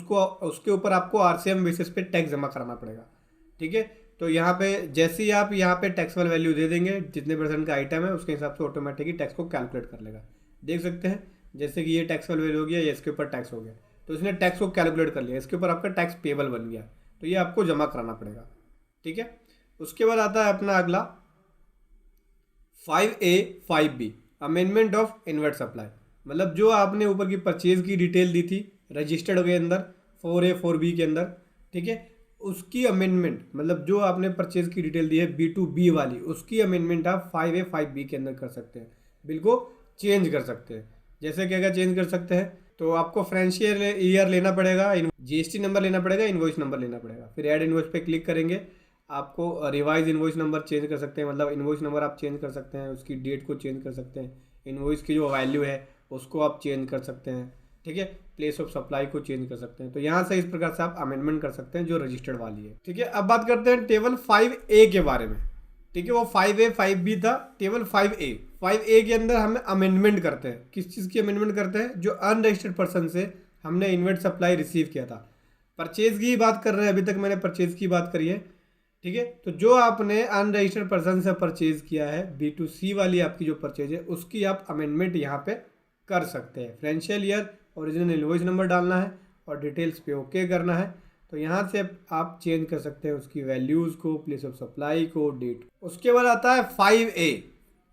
उसके ऊपर आपको RCM बेसिस पे टैक्स जमा कराना पड़ेगा। ठीक है, तो यहाँ पे जैसे ही आप यहाँ पे टैक्सेबल वैल्यू दे देंगे, जितने परसेंट का आइटम है उसके हिसाब से ऑटोमेटिकली टैक्स को कैलकुलेट कर लेगा। देख सकते हैं, जैसे कि ये टैक्सेबल वैल्यू हो गया, ये इसके ऊपर टैक्स हो गया, तो इसने टैक्स को कैलकुलेट कर लिया, इसके ऊपर आपका टैक्स पेबल बन गया, तो ये आपको जमा कराना पड़ेगा। ठीक है, उसके बाद आता है अपना अगला 5A 5B amendment of invert supply. मतलब जो आपने ऊपर की परचेज की डिटेल दी थी रजिस्टर्ड के अंदर 4A 4B के अंदर, ठीक है, उसकी अमेंडमेंट, मतलब जो आपने परचेज की डिटेल दी है B2B वाली, उसकी अमेंडमेंट आप 5A 5B के अंदर कर सकते हैं। बिल को चेंज कर सकते हैं। जैसे क्या क्या चेंज कर सकते हैं, तो आपको फाइनेंशियल ईयर लेना पड़ेगा, जीएसटी नंबर लेना पड़ेगा, इनवॉइस नंबर लेना पड़ेगा। फिर ऐड इनवॉइस पे क्लिक करेंगे, आपको रिवाइज इनवॉइस नंबर चेंज कर सकते हैं, मतलब इनवॉइस नंबर आप चेंज कर सकते हैं, उसकी डेट को चेंज कर सकते हैं, इनवॉइस की जो वैल्यू है उसको आप चेंज कर सकते हैं। ठीक है, प्लेस ऑफ सप्लाई को चेंज कर सकते हैं। तो यहाँ से इस प्रकार से आप अमेंडमेंट कर सकते हैं जो रजिस्टर्ड वाली है। ठीक है, अब बात करते हैं टेबल 5A के बारे में। ठीक है, वो 5A 5B था, टेबल 5A के अंदर हमें अमेंडमेंट करते हैं। किस चीज़ की अमेंडमेंट करते हैं? जो अनरजिस्टर्ड पर्सन से हमने इन्वेंट सप्लाई रिसीव किया था। परचेज की बात कर रहे हैं, अभी तक मैंने परचेज की बात करी है। ठीक है, तो जो आपने अनरजिस्टर्ड पर्सन से परचेज किया है, B2C वाली आपकी जो परचेज है, उसकी आप अमेंडमेंट यहाँ पे कर सकते हैं। Financial year, original invoice number डालना है और डिटेल्स पे ओके करना है। तो यहाँ से आप चेंज कर सकते हैं उसकी वैल्यूज़ को, प्लेस ऑफ सप्लाई को, डेट। उसके बाद आता है 5A,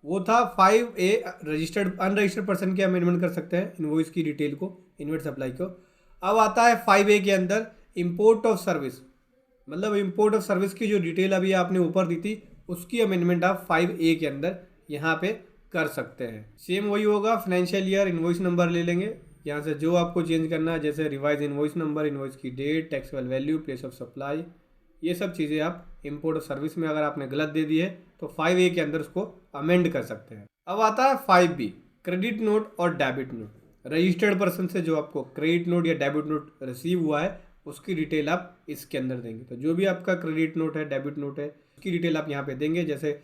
वो था 5A रजिस्टर्ड अनरजिस्टर्ड पर्सन की अमेंडमेंट कर सकते हैं, इनवॉइस की डिटेल को, इन्वेंट सप्लाई को। अब आता है 5A के अंदर इम्पोर्ट ऑफ सर्विस, मतलब इम्पोर्ट ऑफ सर्विस की जो डिटेल अभी आपने ऊपर दी थी, उसकी अमेंडमेंट आप 5A के अंदर यहाँ पे कर सकते हैं। सेम वही होगा, फाइनेंशियल ईयर, इनवॉइस नंबर ले लेंगे यहाँ से जो आपको चेंज करना है, जैसे रिवाइज इनवॉइस नंबर, इनवॉइस की date, taxable value, place of supply, ये सब चीज़ें आप इम्पोर्ट ऑफ सर्विस में अगर आपने गलत दे दी है तो 5A के अंदर उसको अमेंड कर सकते हैं। अब आता है 5B, क्रेडिट नोट और डेबिट नोट। रजिस्टर्ड पर्सन से जो आपको क्रेडिट नोट या डेबिट नोट रिसीव हुआ है, उसकी डिटेल आप इसके अंदर देंगे। तो जो भी आपका क्रेडिट नोट है, डेबिट नोट है, उसकी डिटेल आप यहाँ पे देंगे, जैसे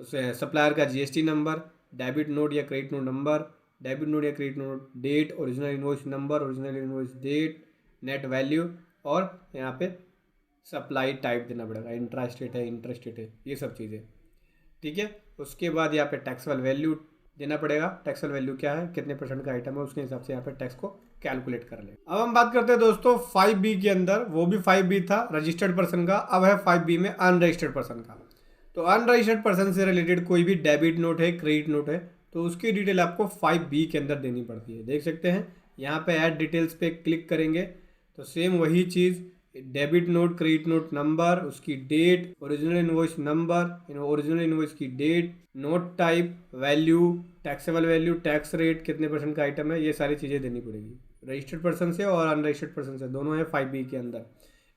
सप्लायर का GST नंबर, डेबिट नोट या credit note number, debit note या credit note date, original invoice number, original invoice date, net value, और यहाँ पे सप्लाई टाइप देना पड़ेगा, इंट्रास्टेट है, इंटरस्टेट है, ये सब चीज़ें। ठीक है, उसके बाद यहाँ पे टैक्सेबल वैल्यू देना पड़ेगा। टैक्सेबल वैल्यू क्या है, कितने % का आइटम है, उसके हिसाब से यहाँ पे टैक्स को कैलकुलेट कर ले। अब हम बात करते हैं दोस्तों 5B के अंदर, वो भी 5B था रजिस्टर्ड पर्सन का, अब है 5B में अनरजिस्टर्ड पर्सन का। तो अनरजिस्टर्ड पर्सन से रिलेटेड कोई भी डेबिट नोट है, क्रेडिट नोट है, तो उसकी डिटेल आपको 5B के अंदर देनी पड़ती है। देख सकते हैं यहाँ पे ऐड डिटेल्स पे क्लिक करेंगे तो सेम वही चीज़, debit note, credit note number, उसकी date, original invoice number, original invoice की date, note type, value, taxable value, tax rate, कितने % का आइटम है, ये सारी चीज़ें देनी पड़ेगी रजिस्टर्ड पर्सन से और अनरजिस्टर्ड पर्सन से, दोनों है 5B के अंदर।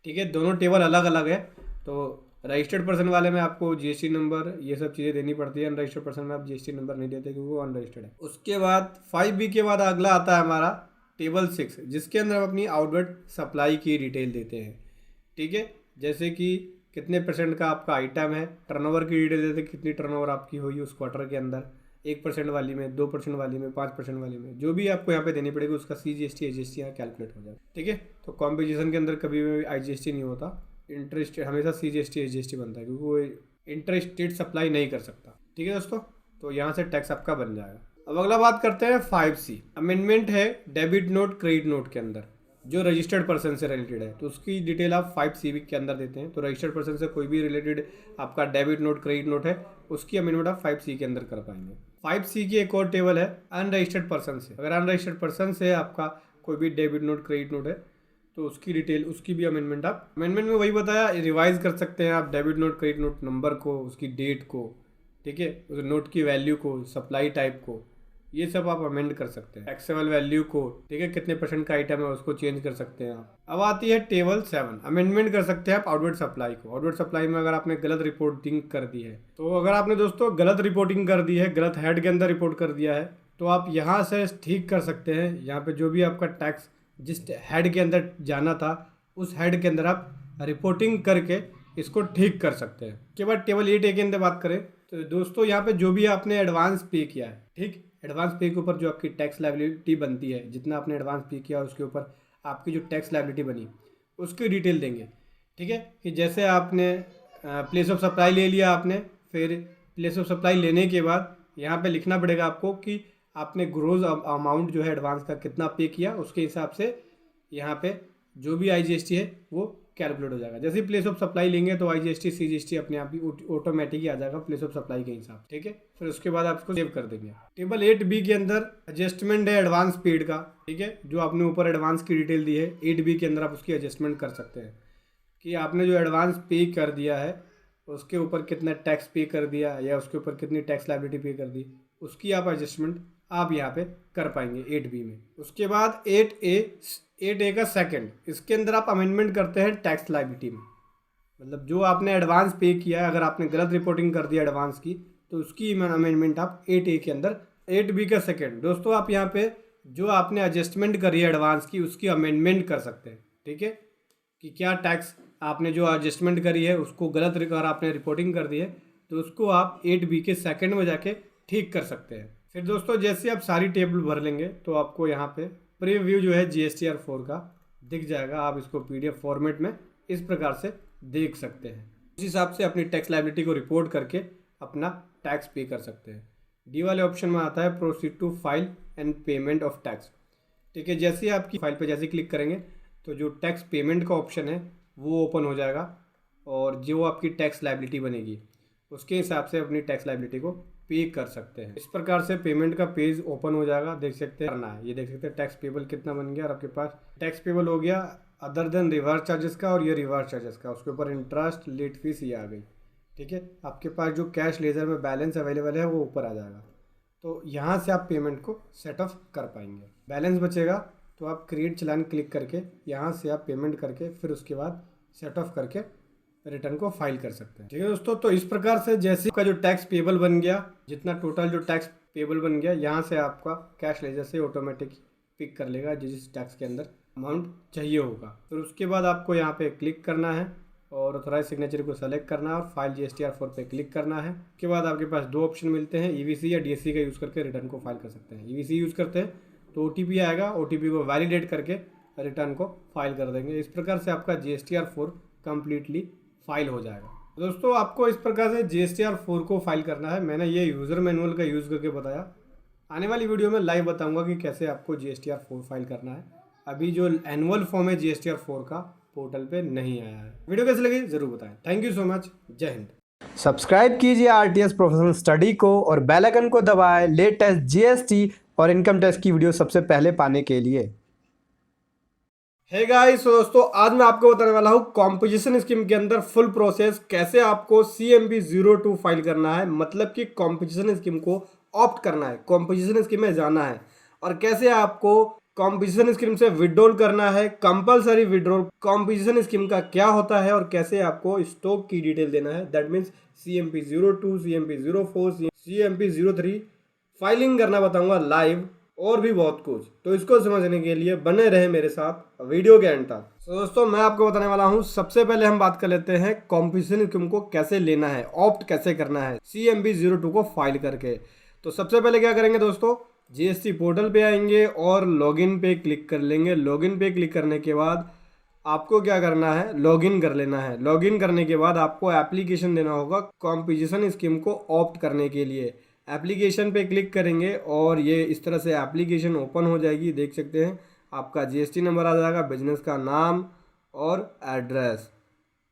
ठीक है, दोनों टेबल अलग अलग है। तो रजिस्टर्ड पर्सन वाले में आपको GST नंबर, ये सब चीज़ें देनी पड़ती है। अनरजिस्टर्ड पर्सन में आप GST नंबर नहीं देते क्योंकि वो अनरजिस्टर्ड है। उसके बाद 5B के बाद अगला आता है हमारा टेबल 6, जिसके अंदर हम अपनी आउटवर्ड सप्लाई की डिटेल देते हैं। ठीक है, जैसे कि कितने % का आपका आइटम है, टर्नओवर की डिटेल देते हैं, कितनी टर्नओवर आपकी हुई उस क्वार्टर के अंदर, 1% वाली में, 2% वाली में, 5% वाली में, जो भी आपको यहाँ पे देनी पड़ेगी उसका CGST HST यहाँ कैलकुलेट हो जाएगा। ठीक है, तो कॉम्पोजिशन के अंदर कभी भी IGST नहीं होता, इंटरेस्ट हमेशा CGST HST बनता है क्योंकि वो इंटरेस्टेड सप्लाई नहीं कर सकता। ठीक है दोस्तों, तो यहाँ से टैक्स आपका बन जाएगा। अब अगला बात करते हैं 5C, अमेंडमेंट है डेबिट नोट, क्रेडिट नोट के अंदर, जो रजिस्टर्ड पर्सन से रिलेटेड है, तो उसकी डिटेल आप 5C के अंदर देते हैं। तो रजिस्टर्ड पर्सन से कोई भी रिलेटेड आपका डेबिट नोट, क्रेडिट नोट है, उसकी अमेंडमेंट आप 5C के अंदर कर पाएंगे। 5C की एक और टेबल है अनरजिस्टर्ड पर्सन से। अगर अनरजिस्टर्ड पर्सन से आपका कोई भी डेबिट नोट, क्रेडिट नोट है, तो उसकी डिटेल, उसकी भी अमेंडमेंट आप, अमेंडमेंट में वही बताया, रिवाइज कर सकते हैं आप debit note, credit note number को, उसकी डेट को, ठीक है, उस नोट की वैल्यू को, सप्लाई टाइप को, ये सब आप अमेंड कर सकते हैं। टैक्सेबल वैल्यू को, ठीक है, कितने % का आइटम है उसको चेंज कर सकते हैं आप। अब आती है टेबल 7, अमेंडमेंट कर सकते हैं आप आउटवर्ड सप्लाई को। आउटवर्ड सप्लाई में अगर आपने गलत रिपोर्टिंग कर दी है, तो अगर आपने दोस्तों गलत रिपोर्टिंग कर दी है, गलत हेड के अंदर रिपोर्ट कर दिया है, तो आप यहाँ से ठीक कर सकते हैं। यहाँ पे जो भी आपका टैक्स जिस हेड के अंदर जाना था, उस हेड के अंदर आप रिपोर्टिंग करके इसको ठीक कर सकते हैं। उसके बाद टेबल 8A के अंदर बात करें तो दोस्तों यहाँ पे जो भी आपने एडवांस पे किया है, ठीक, एडवांस पे के ऊपर जो आपकी टैक्स लायबिलिटी बनती है, जितना आपने एडवांस पे किया उसके ऊपर आपकी जो टैक्स लायबिलिटी बनी, उसकी डिटेल देंगे। ठीक है, कि जैसे आपने प्लेस ऑफ सप्लाई ले लिया आपने, फिर प्लेस ऑफ सप्लाई लेने के बाद यहाँ पे लिखना पड़ेगा आपको कि आपने ग्रोज अमाउंट जो है एडवांस का कितना पे किया, उसके हिसाब से यहाँ पे जो भी IGST है वो कैलकुलेट हो जाएगा। जैसे ही प्लेस ऑफ सप्लाई लेंगे तो IGST CGST अपने आप ही ऑटोमेटिक ही आ जाएगा प्लेस ऑफ सप्लाई के हिसाब से। ठीक है, फिर उसके बाद आप इसको सेव कर देंगे। टेबल 8B के अंदर एडजस्टमेंट है एडवांस पेड का। ठीक है, जो आपने ऊपर एडवांस की डिटेल दी है, 8B के अंदर आप उसकी एडजस्टमेंट कर सकते हैं कि आपने जो एडवांस पे कर दिया है उसके ऊपर कितना टैक्स पे कर दिया या उसके ऊपर कितनी टैक्स लायबिलिटी पे कर दी, उसकी आप एडजस्टमेंट आप यहाँ पे कर पाएंगे 8B में। उसके बाद 8A का सेकंड, इसके अंदर आप अमेंडमेंट करते हैं टैक्स लायबिलिटी में। मतलब जो आपने एडवांस पे किया है, अगर आपने गलत रिपोर्टिंग कर दिया एडवांस की, तो उसकी अमेंडमेंट आप 8A के अंदर। 8B का सेकंड दोस्तों, आप यहाँ पे जो आपने एडजस्टमेंट करी है एडवांस की उसकी अमेंडमेंट कर सकते हैं। ठीक है, कि क्या टैक्स आपने जो एडजस्टमेंट करी है उसको गलत अगर आपने रिपोर्टिंग कर दी है तो उसको आप 8B के सेकंड में जाके ठीक कर सकते हैं। फिर दोस्तों जैसे आप सारी टेबल भर लेंगे तो आपको यहाँ पे प्रीव्यू जो है GSTR4 का दिख जाएगा। आप इसको PDF फॉर्मेट में इस प्रकार से देख सकते हैं। उस हिसाब से अपनी टैक्स लायबिलिटी को रिपोर्ट करके अपना टैक्स पे कर सकते हैं। डी वाले ऑप्शन में आता है proceed to file and payment of tax. ठीक है, जैसे ही आपकी फाइल पे जैसे क्लिक करेंगे तो जो टैक्स पेमेंट का ऑप्शन है वो ओपन हो जाएगा और जो आपकी टैक्स लायबिलिटी बनेगी उसके हिसाब से अपनी टैक्स लायबिलिटी को पे कर सकते हैं। इस प्रकार से पेमेंट का पेज ओपन हो जाएगा। देख सकते हैं करना है, ये देख सकते हैं टैक्स पेबल कितना बन गया और आपके पास टैक्स पेबल हो गया अदर देन रिवर्स चार्जेस का और ये रिवर्स चार्जेस का, उसके ऊपर इंटरेस्ट लेट फीस ये आ गई। ठीक है, आपके पास जो कैश लेजर में बैलेंस अवेलेबल है वो ऊपर आ जाएगा, तो यहाँ से आप पेमेंट को सेट ऑफ कर पाएंगे। बैलेंस बचेगा तो आप क्रिएट चलान क्लिक करके यहाँ से आप पेमेंट करके फिर उसके बाद सेट ऑफ करके रिटर्न को फाइल कर सकते हैं। ठीक है दोस्तों, तो इस प्रकार से जैसे आपका जो टैक्स पेबल बन गया, जितना टोटल जो टैक्स पेबल बन गया, यहाँ से आपका कैश लेजर से ऑटोमेटिक पिक कर लेगा जिस टैक्स के अंदर अमाउंट चाहिए होगा। फिर उसके बाद आपको यहाँ पे क्लिक करना है और ऑथराइज सिग्नेचर को सेलेक्ट करना है और फाइल GSTR4 पे क्लिक करना है। उसके बाद आपके पास दो ऑप्शन मिलते हैं, EVC या DSC का यूज़ करके रिटर्न को फाइल कर सकते हैं। EVC यूज़ करते हैं तो OTP आएगा, OTP को वैलिडेट करके रिटर्न को फाइल कर देंगे। इस प्रकार से आपका GSTR4 कम्प्लीटली फाइल हो जाएगा। दोस्तों आपको इस प्रकार से GSTR4 को फाइल करना है। मैंने ये यूज़र मैनुअल का यूज़ करके बताया। आने वाली वीडियो में लाइव बताऊंगा कि कैसे आपको GSTR4 फाइल करना है। अभी जो एनुअल फॉर्म है GSTR4 का पोर्टल पे नहीं आया है। वीडियो कैसी लगी जरूर बताएं। थैंक यू सो मच, जय हिंद। सब्सक्राइब कीजिए RTS प्रोफेशनल स्टडी को और बेल आइकन को दबाएं लेटेस्ट GST और इनकम टैक्स की वीडियो सबसे पहले पाने के लिए। हे गाइस, दोस्तों आज मैं आपको बताने वाला हूँ कॉम्पोजिशन स्कीम के अंदर फुल प्रोसेस कैसे आपको CMP02 फाइल करना है, मतलब कि कॉम्पोजिशन स्कीम को ऑप्ट करना है, कॉम्पोजिशन स्कीम में जाना है और कैसे आपको कॉम्पोजिशन स्कीम से विड्रॉल करना है, कंपलसरी विड्रॉल कॉम्पोजिशन स्कीम का क्या होता है और कैसे आपको स्टॉक की डिटेल देना है। That means CMP02, CMP04, CMP03 filing करना बताऊंगा लाइव और भी बहुत कुछ। तो इसको समझने के लिए बने रहे मेरे साथ वीडियो के एंड तक। तो दोस्तों मैं आपको बताने वाला हूँ, सबसे पहले हम बात कर लेते हैं कॉम्पोजिशन स्कीम को कैसे लेना है, ऑप्ट कैसे करना है CMP02 को फाइल करके। तो सबसे पहले क्या करेंगे दोस्तों, GST पोर्टल पे आएंगे और लॉगिन पे क्लिक कर लेंगे। लॉगिन पे क्लिक करने के बाद आपको क्या करना है, लॉगिन कर लेना है। लॉगिन करने के बाद आपको एप्लीकेशन देना होगा कॉम्पोजिशन स्कीम को ऑप्ट करने के लिए। एप्लीकेशन पे क्लिक करेंगे और ये इस तरह से एप्लीकेशन ओपन हो जाएगी। देख सकते हैं आपका GST नंबर आ जाएगा, बिजनेस का नाम और एड्रेस।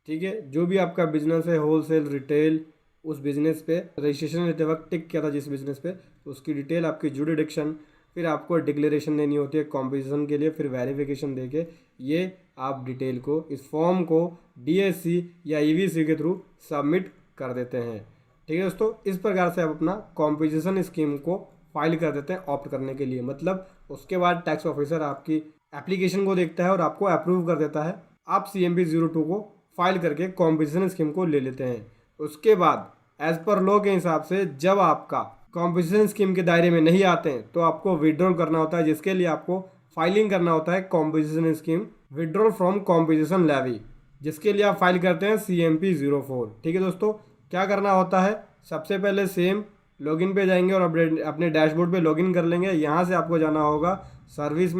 ठीक है, जो भी आपका बिजनेस है होलसेल रिटेल, उस बिजनेस पे रजिस्ट्रेशन लेते वक्त टिक किया था जिस बिजनेस पे, उसकी डिटेल, आपकी जुरिडिक्शन, फिर आपको डिक्लेरेशन देनी होती है कॉम्पोजिशन के लिए, फिर वेरिफिकेशन देके ये आप डिटेल को इस फॉर्म को DSC या EVC के थ्रू सबमिट कर देते हैं। ठीक है दोस्तों, इस प्रकार से आप अपना कॉम्पोजिशन स्कीम को फाइल कर देते हैं ऑप्ट करने के लिए। मतलब उसके बाद टैक्स ऑफिसर आपकी एप्लीकेशन को देखता है और आपको अप्रूव कर देता है। आप CMP02 को फाइल करके कॉम्पोजिशन स्कीम को ले लेते हैं। उसके बाद एज पर लॉ के हिसाब से जब आपका कॉम्पोजिशन स्कीम के दायरे में नहीं आते हैं तो आपको विड्रॉल करना होता है, जिसके लिए आपको फाइलिंग करना होता है composition scheme withdrawal from composition levy, जिसके लिए आप फाइल करते हैं CMP04। ठीक है दोस्तों, क्या करना होता है, सबसे पहले सेम लॉगिन पे जाएंगे और अपने डैशबोर्ड पे लॉगिन कर लेंगे। यहाँ से आपको जाना होगा सर्विस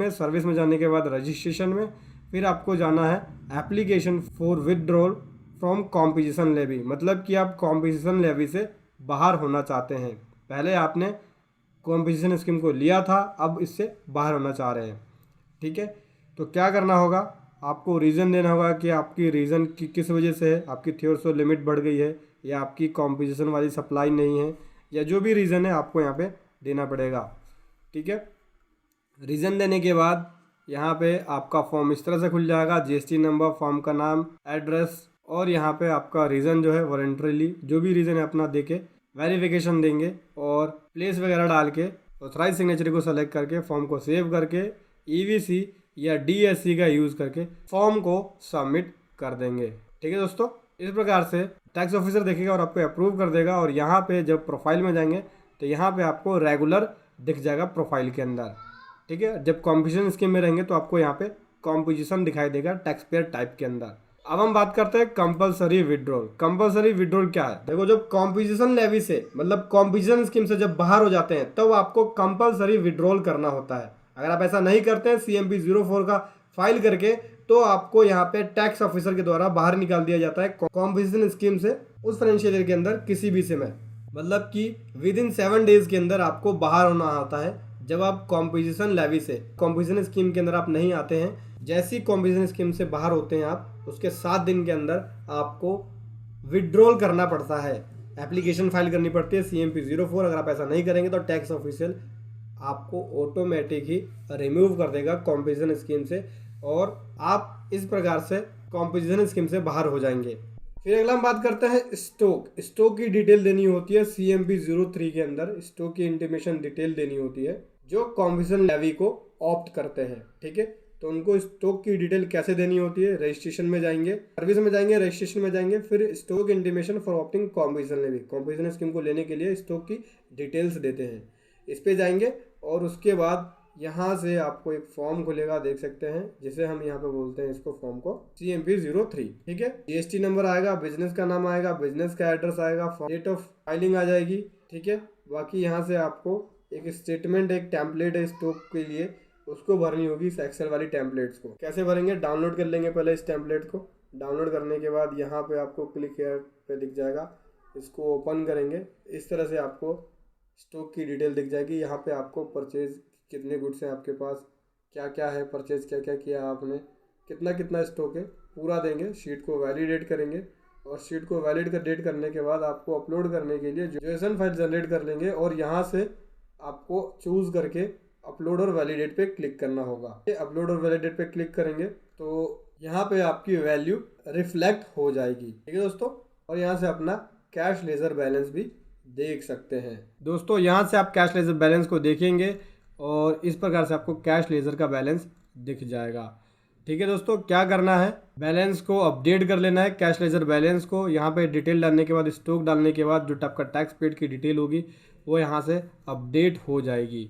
में जाने के बाद रजिस्ट्रेशन में, फिर आपको जाना है application for withdrawal from composition levy, मतलब कि आप कॉम्पोजिशन लेवी से बाहर होना चाहते हैं। पहले आपने कॉम्पोजिशन स्कीम को लिया था, अब इससे बाहर होना चाह रहे हैं। ठीक है, तो क्या करना होगा, आपको रीज़न देना होगा कि आपकी रीज़न की किस वजह से है, आपकी थ्योरसो लिमिट बढ़ गई है या आपकी कॉम्पोजिशन वाली सप्लाई नहीं है, या जो भी रीज़न है आपको यहाँ पे देना पड़ेगा। ठीक है, रीज़न देने के बाद यहाँ पे आपका फॉर्म इस तरह से खुल जाएगा, GST नंबर, फॉर्म का नाम, एड्रेस और यहाँ पे आपका रीज़न जो है वॉलंटरीली जो भी रीज़न है अपना दे के वेरिफिकेशन देंगे और प्लेस वगैरह डाल के ऑथराइज सिग्नेचर को सेलेक्ट करके फॉर्म को सेव करके EVC या DSC का यूज़ करके फॉर्म को सबमिट कर देंगे। ठीक है दोस्तों, इस प्रकार से टैक्स ऑफिसर देखेगा और आपको अप्रूव कर देगा। और यहाँ पे जब प्रोफाइल में जाएंगे तो यहाँ पे आपको रेगुलर दिख जाएगा प्रोफाइल के अंदर। ठीक है। जब कॉम्पोजिशन स्कीम में रहेंगे तो आपको यहाँ पे कॉम्पोजिशन दिखाई देगा टैक्स पेयर टाइप के अंदर। अब हम बात करते हैं कंपलसरी विड्रॉल। कंपलसरी विड्रॉल क्या है? देखो, जब कॉम्पोजिशन लेवी से मतलब कॉम्पोजिशन स्कीम से जब बाहर हो जाते हैं तब तो आपको कंपलसरी विड्रॉल करना होता है। अगर आप ऐसा नहीं करते हैं CMP 04 का फाइल करके तो आपको यहाँ पे टैक्स ऑफिसर के द्वारा बाहर निकाल दिया जाता है कॉम्पोजिशन स्कीम से उस फाइनेंशियल ईयर के अंदर किसी भी समय, मतलब कि विद इन 7 डेज के अंदर आपको बाहर होना होता है। जब आप कॉम्पोजिशन लेवी से कॉम्पोजिशन स्कीम के अंदर आप नहीं आते हैं, जैसी कॉम्पोजिशन स्कीम से बाहर होते हैं आप, उसके 7 दिन के अंदर आपको विड्रॉल करना पड़ता है, एप्लीकेशन फाइल करनी पड़ती है CMP 04। अगर आप ऐसा नहीं करेंगे तो टैक्स ऑफिशियल आपको ऑटोमेटिक ही रिमूव कर देगा कॉम्पोजिशन स्कीम से और आप इस प्रकार से कॉम्पोजिशन स्कीम से बाहर हो जाएंगे। फिर अगला हम बात करते हैं स्टॉक की डिटेल देनी होती है CMP 03 के अंदर। स्टॉक की इंटीमेशन डिटेल देनी होती है जो कॉम्पोजिशन लेवी को ऑप्ट करते हैं, ठीक है। तो उनको स्टॉक की डिटेल कैसे देनी होती है? रजिस्ट्रेशन में जाएंगे, सर्विस में जाएंगे, रजिस्ट्रेशन में जाएंगे, फिर stock intimation for opting composition levy, composition scheme को लेने के लिए स्टॉक की डिटेल्स देते हैं। इस पे जाएंगे और उसके बाद यहाँ से आपको एक फॉर्म खुलेगा, देख सकते हैं, जिसे हम यहाँ पे बोलते हैं इसको फॉर्म को CMP 03, ठीक है। GST नंबर आएगा, बिजनेस का नाम आएगा, बिजनेस का एड्रेस आएगा, डेट ऑफ फाइलिंग आ जाएगी, ठीक है। बाकी यहाँ से आपको एक स्टेटमेंट, एक टेम्पलेट है स्टॉक के लिए, उसको भरनी होगी। एक्सेल वाली टेम्पलेट्स को कैसे भरेंगे? डाउनलोड कर लेंगे पहले इस टेम्पलेट को। डाउनलोड करने के बाद यहाँ पे आपको क्लिक हेयर पे दिख जाएगा, इसको ओपन करेंगे। इस तरह से आपको स्टॉक की डिटेल दिख जाएगी। यहाँ पे आपको परचेज कितने गुड्स हैं आपके पास, क्या क्या है, परचेज क्या क्या किया आपने, कितना कितना स्टॉक है, पूरा देंगे। शीट को वैलिडेट करेंगे और शीट को वैलिडेट करने के बाद आपको अपलोड करने के लिए JSON फाइल जनरेट कर लेंगे और यहाँ से आपको चूज करके अपलोड और वैलिडेट पे क्लिक करना होगा। अपलोड और वैलिडेट पे क्लिक करेंगे तो यहाँ पे आपकी वैल्यू रिफ्लेक्ट हो जाएगी, ठीक है दोस्तों। और यहाँ से अपना कैश लेजर बैलेंस भी देख सकते हैं। दोस्तों, यहाँ से आप कैश लेजर बैलेंस को देखेंगे और इस प्रकार से आपको कैश लेजर का बैलेंस दिख जाएगा, ठीक है दोस्तों। क्या करना है? बैलेंस को अपडेट कर लेना है, कैश लेजर बैलेंस को। यहाँ पे डिटेल डालने के बाद, स्टॉक डालने के बाद जो आपका टैक्स पेड की डिटेल होगी वो यहाँ से अपडेट हो जाएगी,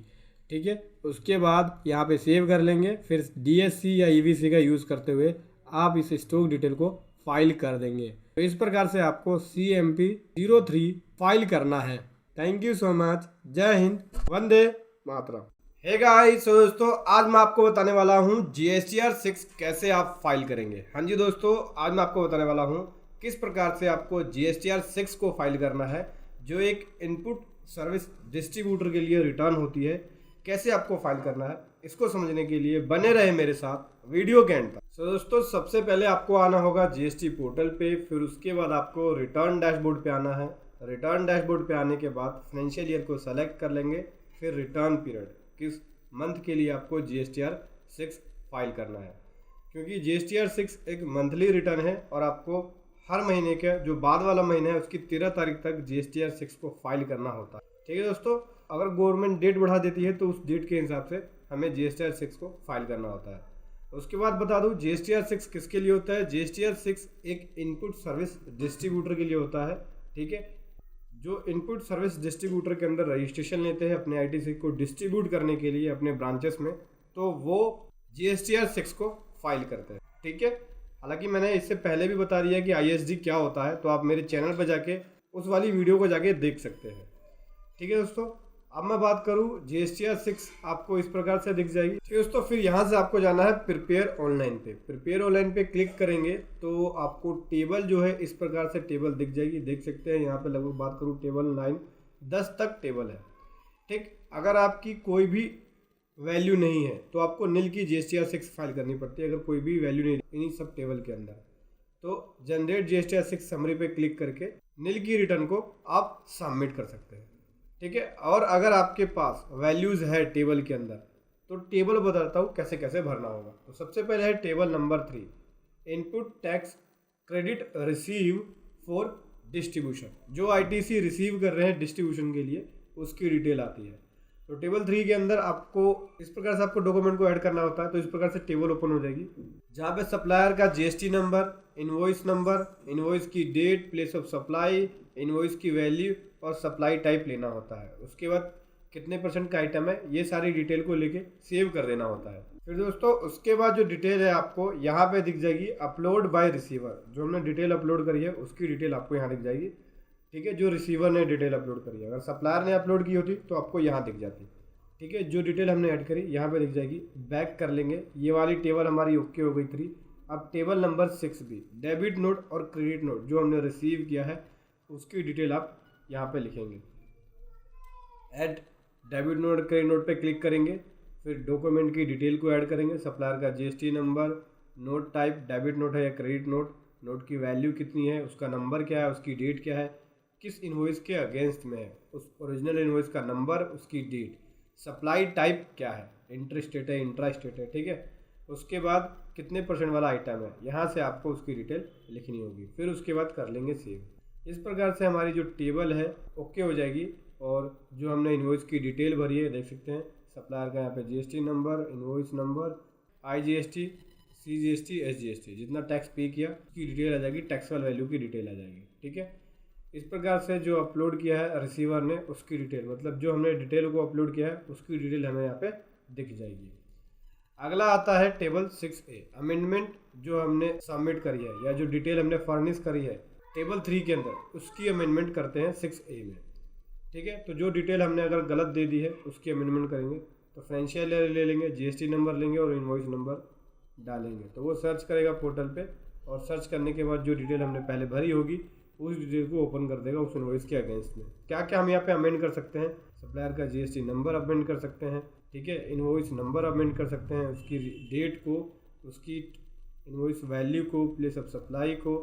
ठीक है। उसके बाद यहाँ पे सेव कर लेंगे। फिर DSC या EVC का यूज़ करते हुए आप इस स्टॉक डिटेल को फाइल कर देंगे। तो इस प्रकार से आपको CMP 03 फाइल करना है। Thank you so much. जय हिंद, वंदे मातरम। हे गाइस, सो दोस्तों, आज मैं आपको बताने वाला हूँ GSTR 6 कैसे आप फाइल करेंगे। हाँ जी दोस्तों, आज मैं आपको बताने वाला हूँ किस प्रकार से आपको GSTR 6 को फाइल करना है, जो एक इनपुट सर्विस डिस्ट्रीब्यूटर के लिए रिटर्न होती है। कैसे आपको फाइल करना है, इसको समझने के लिए बने रहे मेरे साथ वीडियो के एंड तक। सो दोस्तों, सबसे पहले आपको आना होगा GST पोर्टल पे, फिर उसके बाद आपको रिटर्न डैशबोर्ड पे आना है। रिटर्न डैशबोर्ड पे आने के बाद फाइनेंशियल ईयर को सेलेक्ट कर लेंगे, फिर रिटर्न पीरियड, किस मंथ के लिए आपको GSTR 6 फाइल करना है, क्योंकि GSTR 6 एक मंथली रिटर्न है और आपको हर महीने का जो बाद वाला महीना है उसकी 13 तारीख तक GSTR 6 को फाइल करना होता है, ठीक है दोस्तों। अगर गवर्नमेंट डेट बढ़ा देती है तो उस डेट के हिसाब से हमें GSTR 6 को फाइल करना होता है। उसके बाद बता दूं GSTR 6 किसके लिए होता है। GSTR 6 एक इनपुट सर्विस डिस्ट्रीब्यूटर के लिए होता है, ठीक है। जो इनपुट सर्विस डिस्ट्रीब्यूटर के अंदर रजिस्ट्रेशन लेते हैं अपने ITC को डिस्ट्रीब्यूट करने के लिए अपने ब्रांचेस में, तो वो GSTR 6 को फाइल करते हैं, ठीक है। हालांकि मैंने इससे पहले भी बता दिया कि ISD क्या होता है, तो आप मेरे चैनल पर जाके उस वाली वीडियो को जाके देख सकते हैं, ठीक है दोस्तों। अब मैं बात करूं GSTR 6 आपको इस प्रकार से दिख जाएगी, ठीक है दोस्तों। फिर यहाँ से आपको जाना है प्रिपेयर ऑनलाइन पे। प्रिपेयर ऑनलाइन पे क्लिक करेंगे तो आपको टेबल जो है इस प्रकार से टेबल दिख जाएगी, देख सकते हैं। यहाँ पे लगभग बात करूँ टेबल 9-10 तक टेबल है, ठीक। अगर आपकी कोई भी वैल्यू नहीं है तो आपको नील की GSTR 6 फाइल करनी पड़ती है। अगर कोई भी वैल्यू नहीं इन्हीं सब टेबल के अंदर, तो जनरेट GSTR 6 समरी पे क्लिक करके नील की रिटर्न को आप सबमिट कर सकते हैं, ठीक है। और अगर आपके पास वैल्यूज़ है टेबल के अंदर, तो टेबल बताता हूँ कैसे कैसे भरना होगा। तो सबसे पहले है table number 3, input tax credit receive for distribution. जो ITC रिसीव कर रहे हैं डिस्ट्रीब्यूशन के लिए उसकी डिटेल आती है। तो टेबल 3 के अंदर आपको इस प्रकार से आपको डॉक्यूमेंट को ऐड करना होता है। तो इस प्रकार से टेबल ओपन हो जाएगी, जहाँ पे सप्लायर का GST नंबर, नंबर, इनवॉइस की date, place of supply, invoice की वैल्यू और सप्लाई टाइप लेना होता है। उसके बाद कितने परसेंट का आइटम है, ये सारी डिटेल को लेके सेव कर देना होता है। फिर दोस्तों उसके बाद जो डिटेल है आपको यहाँ पे दिख जाएगी अपलोड बाय रिसीवर। जो हमने डिटेल अपलोड करी है उसकी डिटेल आपको यहाँ दिख जाएगी, ठीक है, जो रिसीवर ने डिटेल अपलोड करी है। अगर सप्लायर ने अपलोड की होती तो आपको यहाँ दिख जाती, ठीक है। जो डिटेल हमने ऐड करी यहाँ पे दिख जाएगी। बैक कर लेंगे, ये वाली टेबल हमारी ओके हो गई 3। अब टेबल नंबर 6 भी डेबिट नोट और क्रेडिट नोट जो हमने रिसीव किया है उसकी डिटेल आप यहाँ पे लिखेंगे। Add debit note credit note पे क्लिक करेंगे, फिर डॉक्यूमेंट की डिटेल को ऐड करेंगे, सप्लायर का GST number, note type debit note है या क्रेडिट नोट, नोट की वैल्यू कितनी है, उसका नंबर क्या है, उसकी डेट क्या है, किस इनवॉइस के अगेंस्ट में है, उस ओरिजिनल इनवॉइस का नंबर, उसकी डेट, सप्लाई टाइप क्या है, इंटर स्टेट है इंट्रा स्टेट है, ठीक है। उसके बाद कितने परसेंट वाला आइटम है, यहाँ से आपको उसकी डिटेल लिखनी होगी। फिर उसके बाद कर लेंगे सेव। इस प्रकार से हमारी जो टेबल है ओके हो जाएगी। और जो हमने इनवॉइस की डिटेल भरी है देख सकते हैं, सप्लायर का यहाँ पे GST number, invoice number, IGST, CGST, SGST, जितना टैक्स पे किया उसकी डिटेल आ जाएगी, टैक्सेबल वैल्यू की डिटेल आ जाएगी, ठीक है। इस प्रकार से जो अपलोड किया है रिसीवर ने उसकी डिटेल, मतलब जो हमने डिटेल को अपलोड किया है उसकी डिटेल हमें यहाँ पे दिख जाएगी। अगला आता है टेबल 6A, अमेंडमेंट जो हमने सबमिट करी है या जो डिटेल हमने फर्निश करी है टेबल 3 के अंदर, उसकी अमेंडमेंट करते हैं 6A में, ठीक है। तो जो डिटेल हमने अगर गलत दे दी है उसकी अमेंडमेंट करेंगे। तो फाइनेंशियल ले लेंगे, जीएसटी नंबर लेंगे और इनवॉइस नंबर डालेंगे। तो वो सर्च करेगा पोर्टल पे, और सर्च करने के बाद जो डिटेल हमने पहले भरी होगी उस डिटेल को ओपन कर देगा उस इनवॉइस के अगेंस्ट में। क्या क्या हम यहाँ पे अमेंड कर सकते हैं, सप्लायर का जीएसटी नंबर अमेंड कर सकते हैं, ठीक है, इनवॉइस नंबर अमेंड कर सकते हैं, उसकी डेट को, उसकी इनवॉइस वैल्यू को, प्लेस ऑफ सप्लाई को,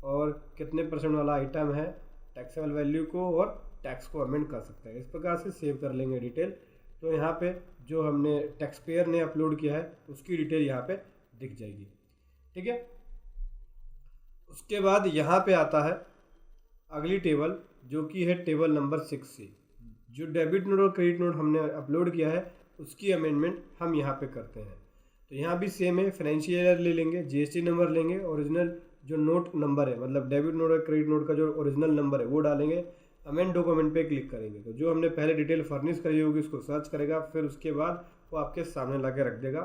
और कितने परसेंट वाला आइटम है, टैक्सेबल वैल्यू को और टैक्स को अमेंड कर सकते हैं। इस प्रकार से सेव कर लेंगे डिटेल। तो यहाँ पे जो हमने टैक्स पेयर ने अपलोड किया है उसकी डिटेल यहाँ पे दिख जाएगी, ठीक है। उसके बाद यहाँ पे आता है अगली टेबल जो कि है टेबल नंबर 6C। जो डेबिट नोट और क्रेडिट नोट हमने अपलोड किया है उसकी अमेंडमेंट हम यहाँ पे करते हैं। तो यहाँ भी सेम है, फाइनेंशियल ईयर ले लेंगे, जीएसटी नंबर लेंगे, ओरिजिनल जो नोट नंबर है मतलब डेबिट नोट और क्रेडिट नोट का जो ओरिजिनल नंबर है वो डालेंगे, अमेंड डॉक्यूमेंट पे क्लिक करेंगे। तो जो हमने पहले डिटेल फर्निश करी होगी उसको सर्च करेगा, फिर उसके बाद वो आपके सामने ला के रख देगा।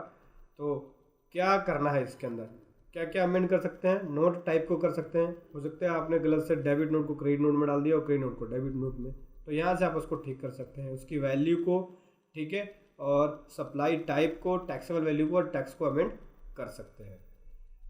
तो क्या करना है इसके अंदर, क्या क्या अमेंड कर सकते हैं, नोट टाइप को कर सकते हैं, हो सकता है आपने गलत से डेबिट नोट को क्रेडिट नोट में डाल दिया और क्रेडिट नोट को डेबिट नोट में, तो यहाँ से आप उसको ठीक कर सकते हैं, उसकी वैल्यू को, ठीक है, और सप्लाई टाइप को, टैक्सेबल वैल्यू को और टैक्स को अमेंड कर सकते हैं,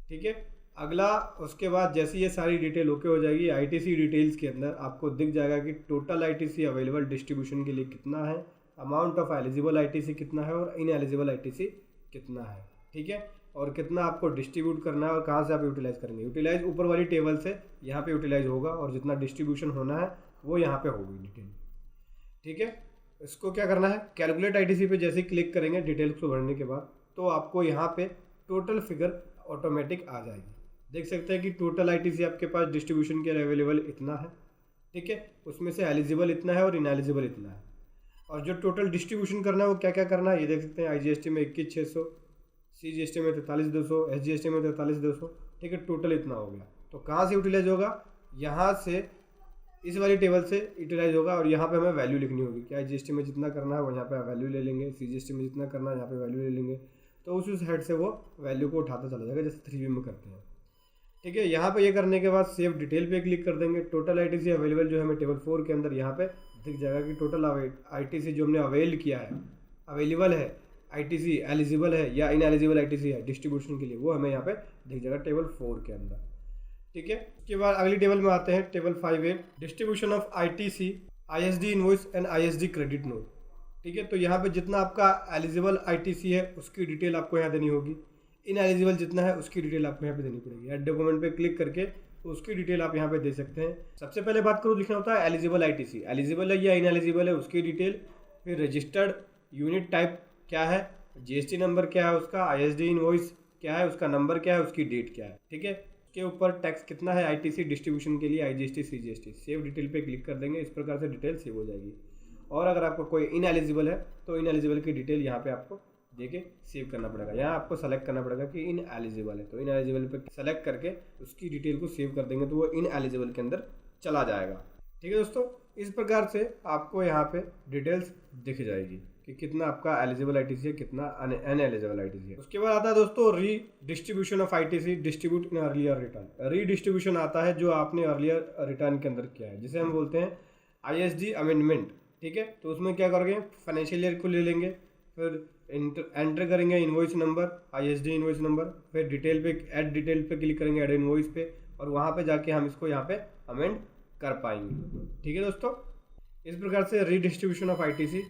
ठीक है। अगला उसके बाद जैसे ये सारी डिटेल ओके हो जाएगी, आईटीसी डिटेल्स के अंदर आपको दिख जाएगा कि टोटल आईटीसी अवेलेबल डिस्ट्रीब्यूशन के लिए कितना है, अमाउंट ऑफ एलिजिबल आईटीसी कितना है और इन एलिजिबल आईटीसी कितना है, ठीक है, और कितना आपको डिस्ट्रीब्यूट करना है और कहाँ से आप यूटिलाइज करेंगे। यूटिलाइज ऊपर वाली टेबल से यहाँ पे यूटिलाइज होगा और जितना डिस्ट्रीब्यूशन होना है वो यहाँ पे होगी डिटेल, ठीक है। इसको क्या करना है, कैलकुलेट आईटीसी पे जैसे ही क्लिक करेंगे डिटेल्स को भरने के बाद, तो आपको यहाँ पे टोटल फिगर ऑटोमेटिक आ जाएगी। देख सकते हैं कि टोटल आईटीसी आपके पास डिस्ट्रीब्यूशन के लिए अवेलेबल इतना है, ठीक है, उसमें से एलिजिबल इतना है और इनएलिजिबल इतना है। और जो टोटल डिस्ट्रीब्यूशन करना है वो क्या क्या करना है ये देख सकते हैं, आईजीएसटी में 21,600, सीजीएसटी में 43,200, एसजीएसटी में 43,200, ठीक है, टोटल इतना हो गया। तो कहाँ से यूटिलाइज होगा, यहाँ से इस वाली टेबल से यूटिलाइज होगा और यहाँ पे हमें वैल्यू लिखनी होगी कि आईजीएसटी में जितना करना है वो यहाँ पे वैल्यू ले लेंगे, सीजीएसटी में जितना करना है यहाँ पे वैल्यू ले लेंगे। तो उस हेड से वो वैल्यू को उठाता चला जाएगा जैसे 3B में करते हैं, ठीक है। यहाँ पे ये करने के बाद सेव डिटेल पे क्लिक कर देंगे। टोटल आईटीसी अवेलेबल जो हमें टेबल 4 के अंदर यहाँ पे दिख जाएगा कि टोटल आईटीसी जो हमने अवेल किया है, अवेलेबल है आईटीसी, एलिजिबल है या इनएलिजिबल आईटीसी है डिस्ट्रीब्यूशन के लिए, वो हमें यहाँ पे दिख जाएगा टेबल 4 के अंदर, ठीक है। उसके बाद अगली टेबल में आते हैं table 5A, distribution of ITC, ISD invoice and ISD credit note, ठीक है। तो यहाँ पे जितना आपका एलिजिबल आईटीसी है उसकी डिटेल आपको यहाँ देनी होगी, इनएलिजिबल जितना है उसकी डिटेल आपको यहाँ पे देनी पड़ेगी। ऐड डॉक्यूमेंट पे क्लिक करके उसकी डिटेल आप यहाँ पे दे सकते हैं। सबसे पहले बात करो, लिखना होता है एलिजिबल आईटीसी, एलिजिबल है या इनएलिजिबल है उसकी डिटेल, फिर रजिस्टर्ड यूनिट टाइप क्या है, जीएसटी नंबर क्या है उसका, आईएसडी इनवॉइस क्या है उसका नंबर क्या है, उसकी डेट क्या है, ठीक है। उसके ऊपर टैक्स कितना है आईटीसी डिस्ट्रीब्यूशन के लिए, आईजीएसटी, सीजीएसटी, सेव डिटेल पे क्लिक कर देंगे। इस प्रकार से डिटेल सेव हो जाएगी। और अगर आपको कोई इनएलिजिबल है तो इनएलिजिबल की डिटेल यहाँ पे आपको देके सेव करना पड़ेगा। यहाँ आपको सेलेक्ट करना पड़ेगा कि इन एलिजिबल है, तो इन एलिजिबल पे सेलेक्ट करके उसकी डिटेल को सेव कर देंगे तो वो इन एलिजिबल के अंदर चला जाएगा, ठीक है दोस्तों। इस प्रकार से आपको यहाँ पे डिटेल्स दिख जाएगी कि कितना आपका एलिजिबल आईटीसी है, कितना अनएलिजिबल आईटीसी है। उसके बाद आता है दोस्तों redistribution of ITC, distribute in earlier return. Redistribution आता है जो आपने अर्लियर रिटर्न के अंदर किया है, जिसे हम बोलते हैं आईएसडी अमेंडमेंट। ठीक है, तो उसमें क्या करोगे, फाइनेंशियल ईयर को ले लेंगे, फिर एंटर करेंगे invoice number, ISD invoice number, फिर डिटेल पे ऐड डिटेल पे क्लिक करेंगे, ऐड इनवॉइस पे, और वहाँ पे जाके हम इसको यहाँ पे अमेंड कर पाएंगे। ठीक है दोस्तों, इस प्रकार से रीडिस्ट्रीब्यूशन ऑफ आईटीसी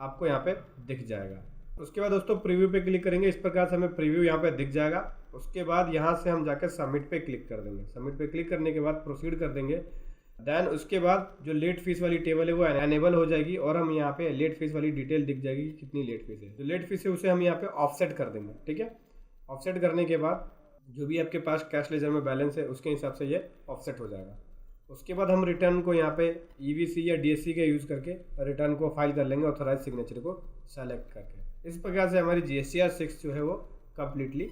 आपको यहाँ पे दिख जाएगा। उसके बाद दोस्तों प्रीव्यू पे क्लिक करेंगे, इस प्रकार से हमें प्रीव्यू यहाँ पे दिख जाएगा। उसके बाद यहाँ से हम जाकर सबमिट पे क्लिक कर देंगे। सबमिट पे क्लिक करने के बाद प्रोसीड कर देंगे। देन उसके बाद जो लेट फीस वाली टेबल है वो एनेबल हो जाएगी और हम यहाँ पे लेट फीस वाली डिटेल दिख जाएगी कि कितनी लेट फीस है। जो लेट फीस है उसे हम यहाँ पे ऑफसेट कर देंगे। ठीक है, ऑफसेट करने के बाद जो भी आपके पास कैश लेजर में बैलेंस है उसके हिसाब से ये ऑफसेट हो जाएगा। उसके बाद हम रिटर्न को यहाँ पे ईवीसी या डीएससी का यूज़ करके रिटर्न को फाइल कर लेंगे ऑथराइज सिग्नेचर को सेलेक्ट करके। इस प्रकार से हमारी GSTR 6 जो है वो कम्प्लीटली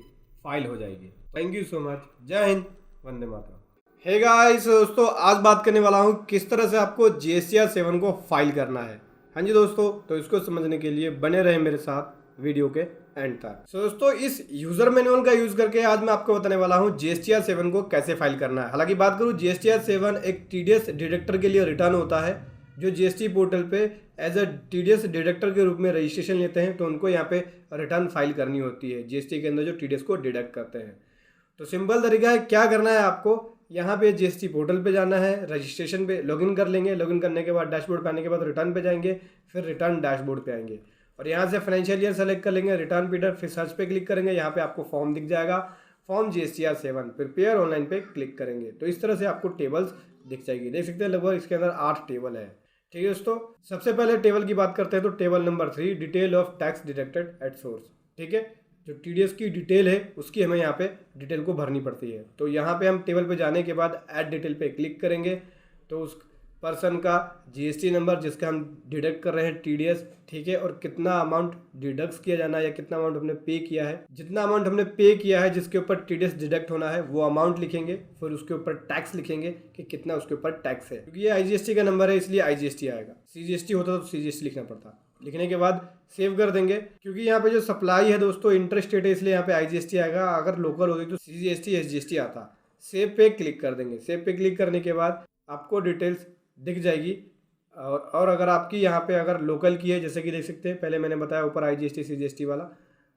फाइल हो जाएगी। Thank you so much. जय हिंद, वंदे मातरम। हे गाइस, दोस्तों आज बात करने वाला हूँ किस तरह से आपको GSTR 7 को फाइल करना है। हाँ जी दोस्तों, तो इसको समझने के लिए बने रहे मेरे साथ वीडियो के एंड तक। सो दोस्तों, इस यूजर मैनुअल का यूज करके आज मैं आपको बताने वाला हूँ GSTR 7 को कैसे फाइल करना है। हालांकि बात करूँ GSTR 7 एक TDS डिडक्टर के लिए रिटर्न होता है। जो GST पोर्टल पे एज अ TDS डिडक्टर के रूप में रजिस्ट्रेशन लेते हैं तो उनको यहाँ पे रिटर्न फाइल करनी होती है GST के अंदर जो TDS को डिडक्ट करते हैं। तो सिंपल तरीका है, क्या करना है आपको, यहाँ पे GST पोर्टल पे जाना है, रजिस्ट्रेशन पे लॉगिन कर लेंगे। लॉगिन करने के बाद डैशबोर्ड पे आने के बाद रिटर्न पे जाएंगे, फिर रिटर्न डैशबोर्ड पे आएंगे और यहाँ से फाइनेंशियल ईयर सेलेक्ट कर लेंगे, रिटर्न पीरियड, फिर सर्च पे क्लिक करेंगे। यहाँ पे आपको फॉर्म दिख जाएगा, फॉर्म GSTR 7 प्रिपेयर ऑनलाइन पे क्लिक करेंगे तो इस तरह से आपको टेबल्स दिख जाएगी। देख सकते हैं लगभग इसके अंदर 8 टेबल है। ठीक है दोस्तों, सबसे पहले टेबल की बात करते हैं तो table number 3, detail of tax deducted at source. ठीक है, जो TDS की डिटेल है उसकी हमें यहाँ पे डिटेल को भरनी पड़ती है। तो यहाँ पे हम टेबल पे जाने के बाद ऐड डिटेल पे क्लिक करेंगे तो उस पर्सन का GST नंबर जिसका हम डिडक्ट कर रहे हैं TDS, ठीक है, और कितना अमाउंट डिडक्ट किया जाना है या कितना अमाउंट हमने पे किया है, जितना अमाउंट हमने पे किया है जिसके ऊपर TDS डिडक्ट होना है वो अमाउंट लिखेंगे। फिर उसके ऊपर टैक्स लिखेंगे कि कितना उसके ऊपर टैक्स है, क्योंकि ये IGST का नंबर है इसलिए IGST आएगा। CGST होता तो CGST लिखना पड़ता। लिखने के बाद सेव कर देंगे, क्योंकि यहाँ पे जो सप्लाई है दोस्तों इंटर स्टेट है इसलिए यहाँ पे IGST आएगा। अगर लोकल होती तो CGST SGST आता। सेव पे क्लिक कर देंगे। सेव पे क्लिक करने के बाद आपको डिटेल्स दिख जाएगी। और अगर आपकी यहाँ पे अगर लोकल की है, जैसे कि देख सकते हैं पहले मैंने बताया ऊपर IGST CGST वाला,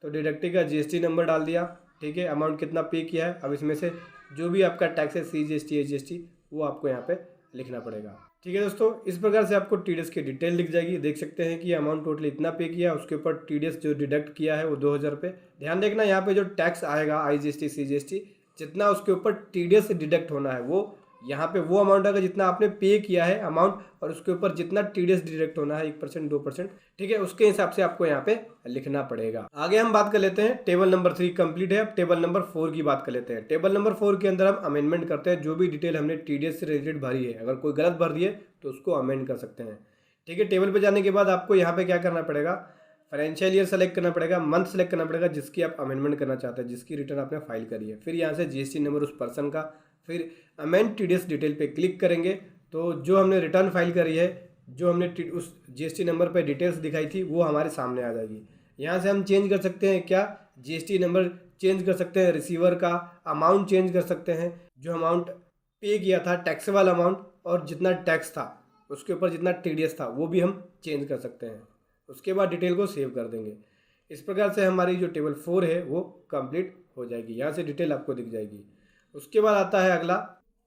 तो डिडक्टिव का GST नंबर डाल दिया। ठीक है, अमाउंट कितना पे किया है, अब इसमें से जो भी आपका टैक्स है CGST SGST वो आपको यहाँ पे लिखना पड़ेगा। ठीक है दोस्तों, इस प्रकार से आपको TDS की डिटेल दिख जाएगी। देख सकते हैं कि अमाउंट टोटल इतना पे किया, उसके ऊपर TDS जो डिडक्ट किया है वो 2000 रुपये। ध्यान देखना यहाँ पे जो टैक्स आएगा IGST CGST जितना उसके ऊपर TDS डिडक्ट होना है वो यहाँ पे वो अमाउंट आएगा जितना आपने पे किया है अमाउंट, और उसके ऊपर जितना TDS डिडक्ट होना है 1% 2%, ठीक है, उसके हिसाब से आपको यहाँ पे लिखना पड़ेगा। आगे हम बात कर लेते हैं, टेबल नंबर 3 कंप्लीट है। अब टेबल नंबर 4 की बात कर लेते हैं। टेबल नंबर 4 के अंदर हम अमेंडमेंट करते हैं। जो भी डिटेल हमने TDS से रिलेटेड भरी है, अगर कोई गलत भर दिए तो उसको अमेंड कर सकते हैं। ठीक है, टेबल पर जाने के बाद आपको यहाँ पे क्या करना पड़ेगा, फाइनेंशियल ईयर सेलेक्ट करना पड़ेगा, मंथ सेलेक्ट करना पड़ेगा जिसकी आप अमेंडमेंट करना चाहते हैं, जिसकी रिटर्न आपने फाइल करी है। फिर यहाँ से GST नंबर उस पर्सन का, फिर अमेंड TDS डिटेल पे क्लिक करेंगे तो जो हमने रिटर्न फाइल करी है, जो हमने उस GST नंबर पे डिटेल्स दिखाई थी वो हमारे सामने आ जाएगी। यहाँ से हम चेंज कर सकते हैं क्या, GST नंबर चेंज कर सकते हैं, रिसीवर का अमाउंट चेंज कर सकते हैं, जो अमाउंट पे किया था टैक्सेबल अमाउंट और जितना टैक्स था उसके ऊपर जितना TDS था वो भी हम चेंज कर सकते हैं। उसके बाद डिटेल को सेव कर देंगे। इस प्रकार से हमारी जो टेबल 4 है वो कंप्लीट हो जाएगी। यहाँ से डिटेल आपको दिख जाएगी। उसके बाद आता है अगला,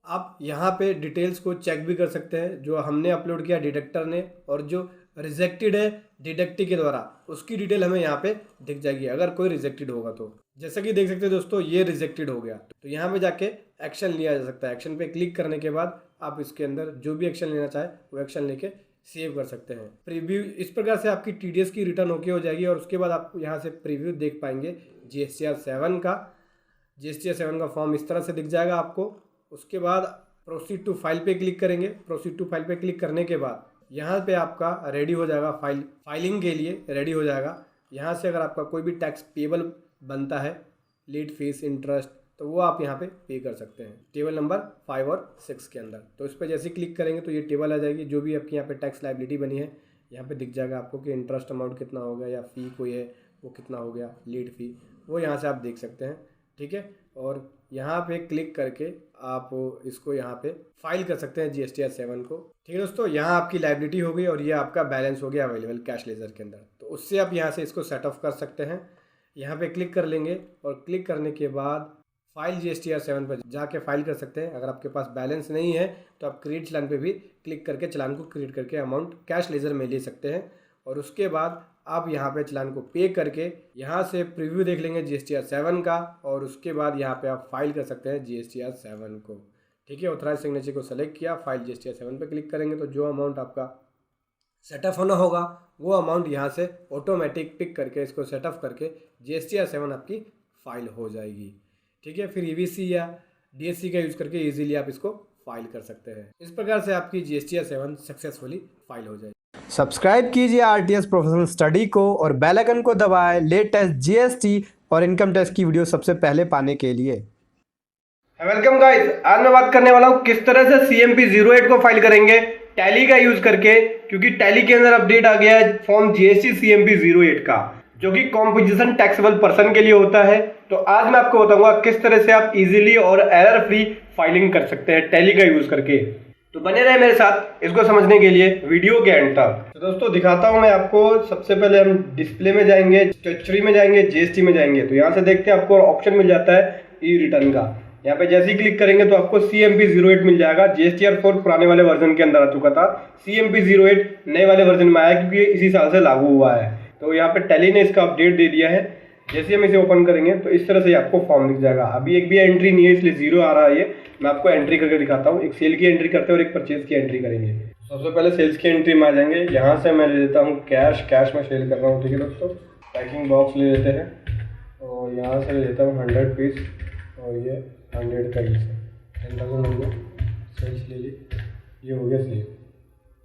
आप यहाँ पे डिटेल्स को चेक भी कर सकते हैं जो हमने अपलोड किया डिडक्टर ने, और जो रिजेक्टेड है डिडक्टी के द्वारा उसकी डिटेल हमें यहाँ पे दिख जाएगी अगर कोई रिजेक्टेड होगा तो। जैसा कि देख सकते हैं दोस्तों ये रिजेक्टेड हो गया तो यहाँ पे जाके एक्शन लिया जा सकता है। एक्शन पे क्लिक करने के बाद आप इसके अंदर जो भी एक्शन लेना चाहे वो एक्शन लेके सेव कर सकते हैं। प्रीव्यू, इस प्रकार से आपकी TDS की रिटर्न होके हो जाएगी और उसके बाद आप यहाँ से प्रीव्यू देख पाएंगे GSTR 7 का। GSTR 7 का फॉर्म इस तरह से दिख जाएगा आपको। उसके बाद प्रोसीड टू फाइल पे क्लिक करेंगे। प्रोसीड टू फाइल पे क्लिक करने के बाद यहाँ पे आपका रेडी हो जाएगा, फाइलिंग के लिए रेडी हो जाएगा। यहाँ से अगर आपका कोई भी टैक्स पेबल बनता है, लेट फीस, इंटरेस्ट, तो वो आप यहाँ पे पे कर सकते हैं टेबल नंबर 5 और 6 के अंदर। तो इस पर जैसे क्लिक करेंगे तो ये टेबल आ जाएगी, जो भी आपकी यहाँ पे टैक्स लायबिलिटी बनी है यहाँ पे दिख जाएगा आपको कि इंटरेस्ट अमाउंट कितना हो गया या फ़ी कोई है वो कितना हो गया, लीड फ़ी, वो यहाँ से आप देख सकते हैं। ठीक है, और यहाँ पे क्लिक करके आप इसको यहाँ पे फाइल कर सकते हैं GSTR 7 को। ठीक है दोस्तों, यहाँ आपकी लायबिलिटी हो गई और ये आपका बैलेंस हो गया अवेलेबल कैश लेजर के अंदर। तो उससे आप यहाँ से इसको सेट ऑफ कर सकते हैं। यहाँ पे क्लिक कर लेंगे और क्लिक करने के बाद फाइल GSTR 7 पर जाके फाइल कर सकते हैं। अगर आपके पास बैलेंस नहीं है तो आप क्रिएट चलान पे भी क्लिक करके चलान को क्रिएट करके अमाउंट कैश लेजर में ले सकते हैं। और उसके बाद आप यहाँ पे चलान को पे करके यहाँ से प्रीव्यू देख लेंगे GSTR 7 का, और उसके बाद यहाँ पे आप फाइल कर सकते हैं GSTR 7 को। ठीक है, ऑथराइज सिग्नेचर को सेलेक्ट किया, फाइल GSTR 7 पे क्लिक करेंगे तो जो अमाउंट आपका सेटअप होना होगा वो अमाउंट यहाँ से ऑटोमेटिक पिक करके इसको सेटअप करके GSTR 7 आपकी फाइल हो जाएगी। ठीक है, फिर EVC या DSC का यूज़ करके इजीली आप इसको फाइल कर सकते हैं। इस प्रकार से आपकी GSTR 7 सक्सेसफुली फाइल हो जाएगी। सब्सक्राइब कीजिए RTS प्रोफेशनल स्टडी को और बेल आइकन को दबाएं लेटेस्ट GST और इनकम टैक्स की वीडियो सबसे पहले पाने के लिए। वेलकम गाइस, आज मैं बात करने वाला हूँ किस तरह से CMP 08 को फाइल करेंगे टैली का यूज करके, क्योंकि टैली के अंदर अपडेट आ गया है फॉर्म GST CMP 08 का, जो कि कॉम्पोजिशन टैक्सेबल पर्सन के लिए होता है। तो आज मैं आपको बताऊंगा किस तरह से आप इजीली और एरर फ्री फाइलिंग कर सकते हैं टैली का यूज करके। तो बने रहे मेरे साथ इसको समझने के लिए वीडियो के एंड तक। तो दोस्तों दिखाता हूं मैं आपको। सबसे पहले हम डिस्प्ले में जाएंगे, स्टैट्यूटरी में जाएंगे, GST में जाएंगे। तो यहाँ से देखते हैं आपको ऑप्शन मिल जाता है ई रिटर्न का। यहाँ पे जैसे ही क्लिक करेंगे तो आपको CMP 08 मिल जाएगा। GSTR 4 पुराने वाले वर्जन के अंदर आ चुका था, CMP 08 नए वाले वर्जन में आया क्योंकि इसी साल से लागू हुआ है। तो यहाँ पे टैली ने इसका अपडेट दे दिया है। जैसे हम इसे ओपन करेंगे तो इस तरह से आपको फॉर्म दिख जाएगा। अभी एक भी एंट्री नहीं है इसलिए 0 आ रहा है। ये मैं आपको एंट्री करके दिखाता हूँ। एक सेल की एंट्री करते हैं और एक परचेज की एंट्री करेंगे। सबसे पहले सेल्स की एंट्री में आ जाएंगे। यहाँ से मैं ले लेता हूँ कैश में सेल कर रहा हूँ। ठीक है दोस्तों, पैकिंग बॉक्स ले लेते हैं और यहाँ से ले लेता हूँ 100 पीस और ये 100 का ही है 10,000 हो गया। सेल्स ले ली, ये हो गया सेल।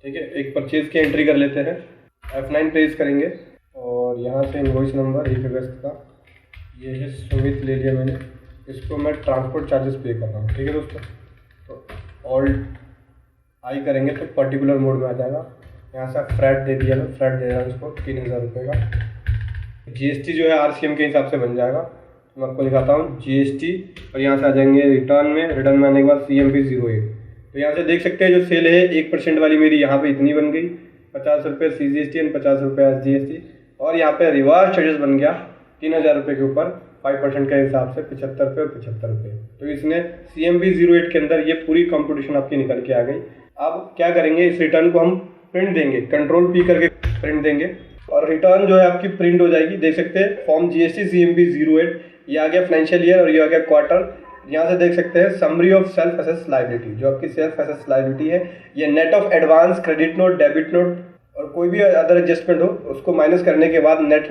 ठीक है, एक परचेज की एंट्री कर लेते हैं। F9 प्रेस करेंगे और यहाँ से इनवॉइस नंबर 1 अगस्त का ये है सुमित ले लिया मैंने। इसको मैं ट्रांसपोर्ट चार्जेस पे कर रहा हूँ। ठीक है दोस्तों, तो ऑल्ट आई करेंगे तो पर्टिकुलर मोड में आ जाएगा। यहाँ से फ्रैट दे दिया, मैं फ्रैट दे रहा हूँ इसको 3,000 रुपये का। GST जो है RCM के हिसाब से बन जाएगा। तो मैं आपको दिखाता हूँ GST और यहाँ से आ जाएंगे रिटर्न में। रिटर्न में आने के बाद CMP 08। तो यहाँ से देख सकते हैं जो सेल है 1% वाली मेरी यहाँ पे इतनी बन गई, 50 रुपये CGST और 50 रुपये SGST। और यहाँ पे रिवर्स चार्जेस बन गया 3,000 रुपये के ऊपर 5% के हिसाब से 75 रुपये और 75 रुपये। तो इसने CMP 08 के अंदर ये पूरी कंपटीशन आपकी निकल के आ गई। अब क्या करेंगे, इस रिटर्न को हम प्रिंट देंगे, कंट्रोल P करके प्रिंट देंगे और रिटर्न जो है आपकी प्रिंट हो जाएगी। देख सकते हैं फॉर्म GST CMP 08, ये आ गया फाइनेंशियल ईयर और ये आ गया क्वार्टर। यहाँ से देख सकते हैं summary of self assess liability, जो आपकी सेल्फ असेस लायबिलिटी है ये net of advance, credit note, debit note और कोई भी अदर एडजस्टमेंट हो उसको माइनस करने के बाद नेट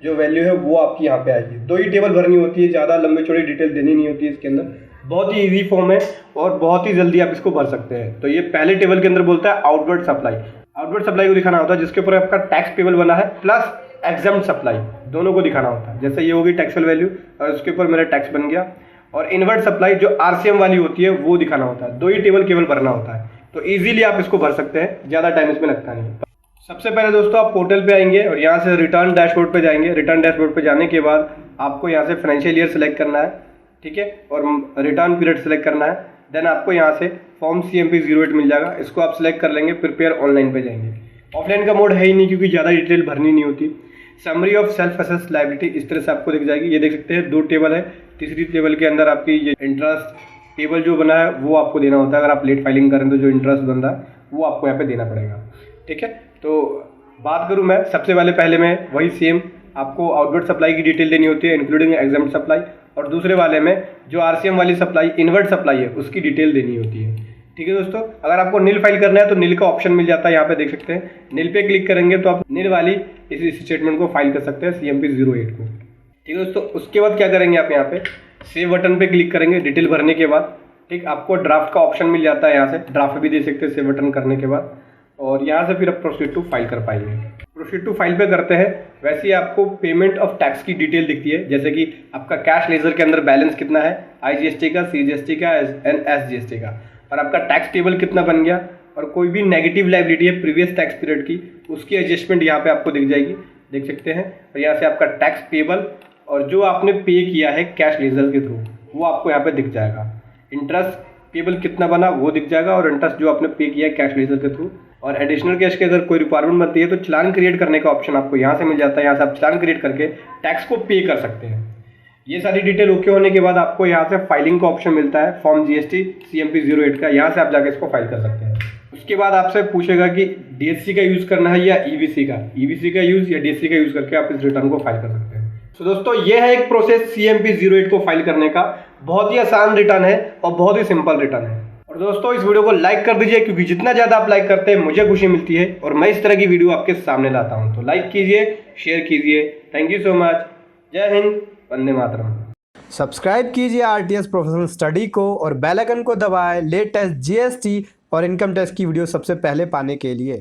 जो वैल्यू है वो आपकी यहाँ पे आएगी। 2 ही टेबल भरनी होती है, ज़्यादा लंबी चौड़ी डिटेल देनी नहीं होती है इसके अंदर। बहुत ही इजी फॉर्म है और बहुत ही जल्दी आप इसको भर सकते हैं। तो ये पहले टेबल के अंदर बोलता है आउटवर्ड सप्लाई। आउटवर्ड सप्लाई को दिखाना होता है जिसके ऊपर आपका टैक्स पेबल बना है प्लस एग्जाम्प्ट सप्लाई, दोनों को दिखाना होता है। जैसे ये होगी टैक्सेबल वैल्यू और उसके ऊपर मेरा टैक्स बन गया। और इनवर्ट सप्लाई जो RCM वाली होती है वो दिखाना होता है। 2 ही टेबल केवल भरना होता है। तो इजीली आप इसको भर सकते हैं, ज़्यादा टाइम इसमें लगता नहीं। सबसे पहले दोस्तों आप पोर्टल पे आएंगे और यहाँ से रिटर्न डैशबोर्ड पे जाएंगे। रिटर्न डैशबोर्ड पे जाने के बाद आपको यहाँ से फाइनेंशियल ईयर सेलेक्ट करना है। ठीक है, और रिटर्न पीरियड सेलेक्ट करना है। देन आपको यहाँ से फॉर्म CMP 08 मिल जाएगा, इसको आप सेलेक्ट कर लेंगे। प्रिपेयर ऑनलाइन पे जाएंगे। ऑफलाइन का मोड है ही नहीं क्योंकि ज़्यादा डिटेल भरनी नहीं होती। Summary of self assess liability इस तरह से आपको दिख जाएगी। ये देख सकते हैं 2 टेबल है। तीसरी टेबल के अंदर आपकी ये इंटरेस्ट टेबल जो बना है वो आपको देना होता है। अगर आप लेट फाइलिंग करें तो जो इंटरेस्ट बन रहा है वो आपको यहाँ पे देना पड़ेगा। ठीक है, तो बात करूँ मैं सबसे पहले मैं वही सेम आपको आउटवर्ड सप्लाई की डिटेल देनी होती है इंक्लूडिंग एग्जाम्प्ट सप्लाई, और दूसरे वाले में जो RCM वाली सप्लाई इनवर्ट सप्लाई है उसकी डिटेल देनी होती है। ठीक है दोस्तों, अगर आपको नील फाइल करना है तो नील का ऑप्शन मिल जाता है। यहाँ पे देख सकते हैं नील पे क्लिक करेंगे तो आप नील वाली इस स्टेटमेंट को फाइल कर सकते हैं CMP 08 को। ठीक है दोस्तों, उसके बाद क्या करेंगे आप यहाँ पे सेव बटन पे क्लिक करेंगे डिटेल भरने के बाद। ठीक, आपको ड्राफ्ट का ऑप्शन मिल जाता है। यहाँ से ड्राफ्ट भी दे सकते हैं सेव बटन करने के बाद। और यहाँ से फिर आप प्रोसीड टू फाइल कर पाएंगे। प्रोसीड टू फाइल पे करते हैं वैसे ही आपको पेमेंट ऑफ टैक्स की डिटेल दिखती है, जैसे कि आपका कैश लेजर के अंदर बैलेंस कितना है, IGST का, CGST का एंड SGST का, और आपका टैक्स टेबल कितना बन गया, और कोई भी नेगेटिव लायबिलिटी है प्रीवियस टैक्स पीरियड की उसकी एडजस्टमेंट यहाँ पे आपको दिख जाएगी, देख सकते हैं। और यहाँ से आपका टैक्स पेबल और जो आपने पे किया है कैश लेजर के थ्रू वो आपको यहाँ पे दिख जाएगा। इंटरेस्ट पेबल कितना बना वो दिख जाएगा, और इंटरेस्ट जो आपने पे किया है कैश लेजर के थ्रू। और एडिशनल कैश की अगर कोई रिक्वायरमेंट बनती है तो चालान क्रिएट करने का ऑप्शन आपको यहाँ से मिल जाता है। यहाँ से आप चालान क्रिएट करके टैक्स को पे कर सकते हैं। ये सारी डिटेल ओके होने के बाद आपको यहाँ से फाइलिंग का ऑप्शन मिलता है, फॉर्म GST CMP 08 का, यहाँ से आप जाके इसको फाइल कर सकते हैं। उसके बाद आपसे पूछेगा कि DSC का यूज़ करना है या EVC का यूज़ या DSC का यूज़ करके आप इस रिटर्न को फाइल कर सकते हैं। तो दोस्तों ये है एक प्रोसेस CMP 08 को फाइल करने का। बहुत ही आसान रिटर्न है और बहुत ही सिंपल रिटर्न है। और दोस्तों इस वीडियो को लाइक कर दीजिए, क्योंकि जितना ज़्यादा आप लाइक करते हैं मुझे खुशी मिलती है और मैं इस तरह की वीडियो आपके सामने लाता हूँ। तो लाइक कीजिए, शेयर कीजिए। Thank you so much. जय हिंद, वंदे मातरम। सब्सक्राइब कीजिए RTS प्रोफेशनल स्टडी को और बेल आइकन को दबाएं लेटेस्ट GST और इनकम टैक्स की वीडियो सबसे पहले पाने के लिए।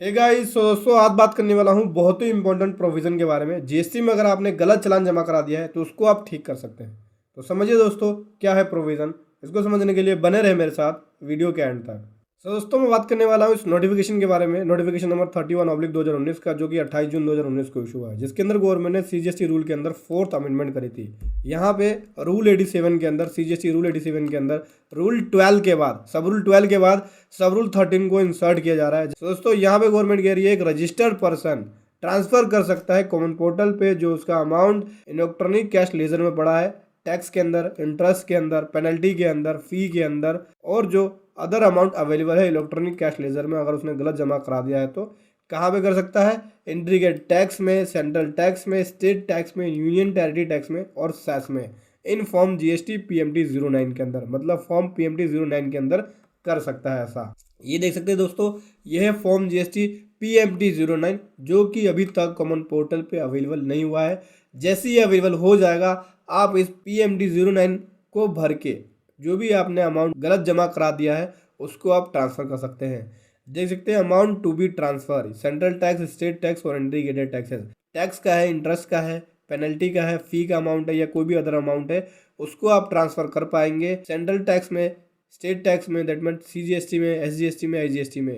हे गाइस, दोस्तों आज बात करने वाला हूँ बहुत ही इंपॉर्टेंट प्रोविजन के बारे में। GST में अगर आपने गलत चालान जमा करा दिया है तो उसको आप ठीक कर सकते हैं। तो समझिए दोस्तों क्या है प्रोविजन। इसको समझने के लिए बने रहे मेरे साथ वीडियो के एंड तक। तो दोस्तों मैं बात करने वाला हूँ इस नोटिफिकेशन के बारे में, नोटिफिकेशन नंबर 31/2019 का, जो कि 28 जून 2019 को इशू हुआ है, जिसके अंदर गवर्नमेंट ने CGST रूल के अंदर 4th अमेंडमेंट करी थी। यहाँ पे रूल 87 के अंदर, CGST रूल 87 के अंदर रूल 12 के बाद, सब रूल 12 के बाद सब रूल 13 को इंसर्ट किया जा रहा है। तो दोस्तों यहाँ पे गवर्नमेंट कह रही है एक रजिस्टर्ड पर्सन ट्रांसफर कर सकता है कॉमन पोर्टल पे जो उसका अमाउंट इलेक्ट्रॉनिक कैश लेजर में पड़ा है, टैक्स के अंदर, इंटरेस्ट के अंदर, पेनल्टी के अंदर, फी के अंदर, और जो अदर अमाउंट अवेलेबल है इलेक्ट्रॉनिक कैश लेजर में, अगर उसने गलत जमा करा दिया है तो कहाँ पे कर सकता है? इंटीग्रेटेड टैक्स में, सेंट्रल टैक्स में, स्टेट टैक्स में, यूनियन टेरिटरी टैक्स में और सेस में, इन फॉर्म GST PMT 09 के अंदर, मतलब फॉर्म PMT 09 के अंदर कर सकता है ऐसा। ये देख सकते हैं दोस्तों, ये है फॉर्म GST PMT 09 जो कि अभी तक कॉमन पोर्टल पे अवेलेबल नहीं हुआ है। जैसे ही अवेलेबल हो जाएगा आप इस PMT 09 को भर के जो भी आपने अमाउंट गलत जमा करा दिया है उसको आप ट्रांसफ़र कर सकते हैं। देख सकते हैं amount to be transfer, central tax, state tax और इंटीग्रेटेड टैक्सेस। टैक्स का है, इंटरेस्ट का है, पेनल्टी का है, फ़ी का अमाउंट है या कोई भी अदर अमाउंट है, उसको आप ट्रांसफ़र कर पाएंगे सेंट्रल टैक्स में, स्टेट टैक्स में, दैट मीन CGST में, SGST में, IGST में,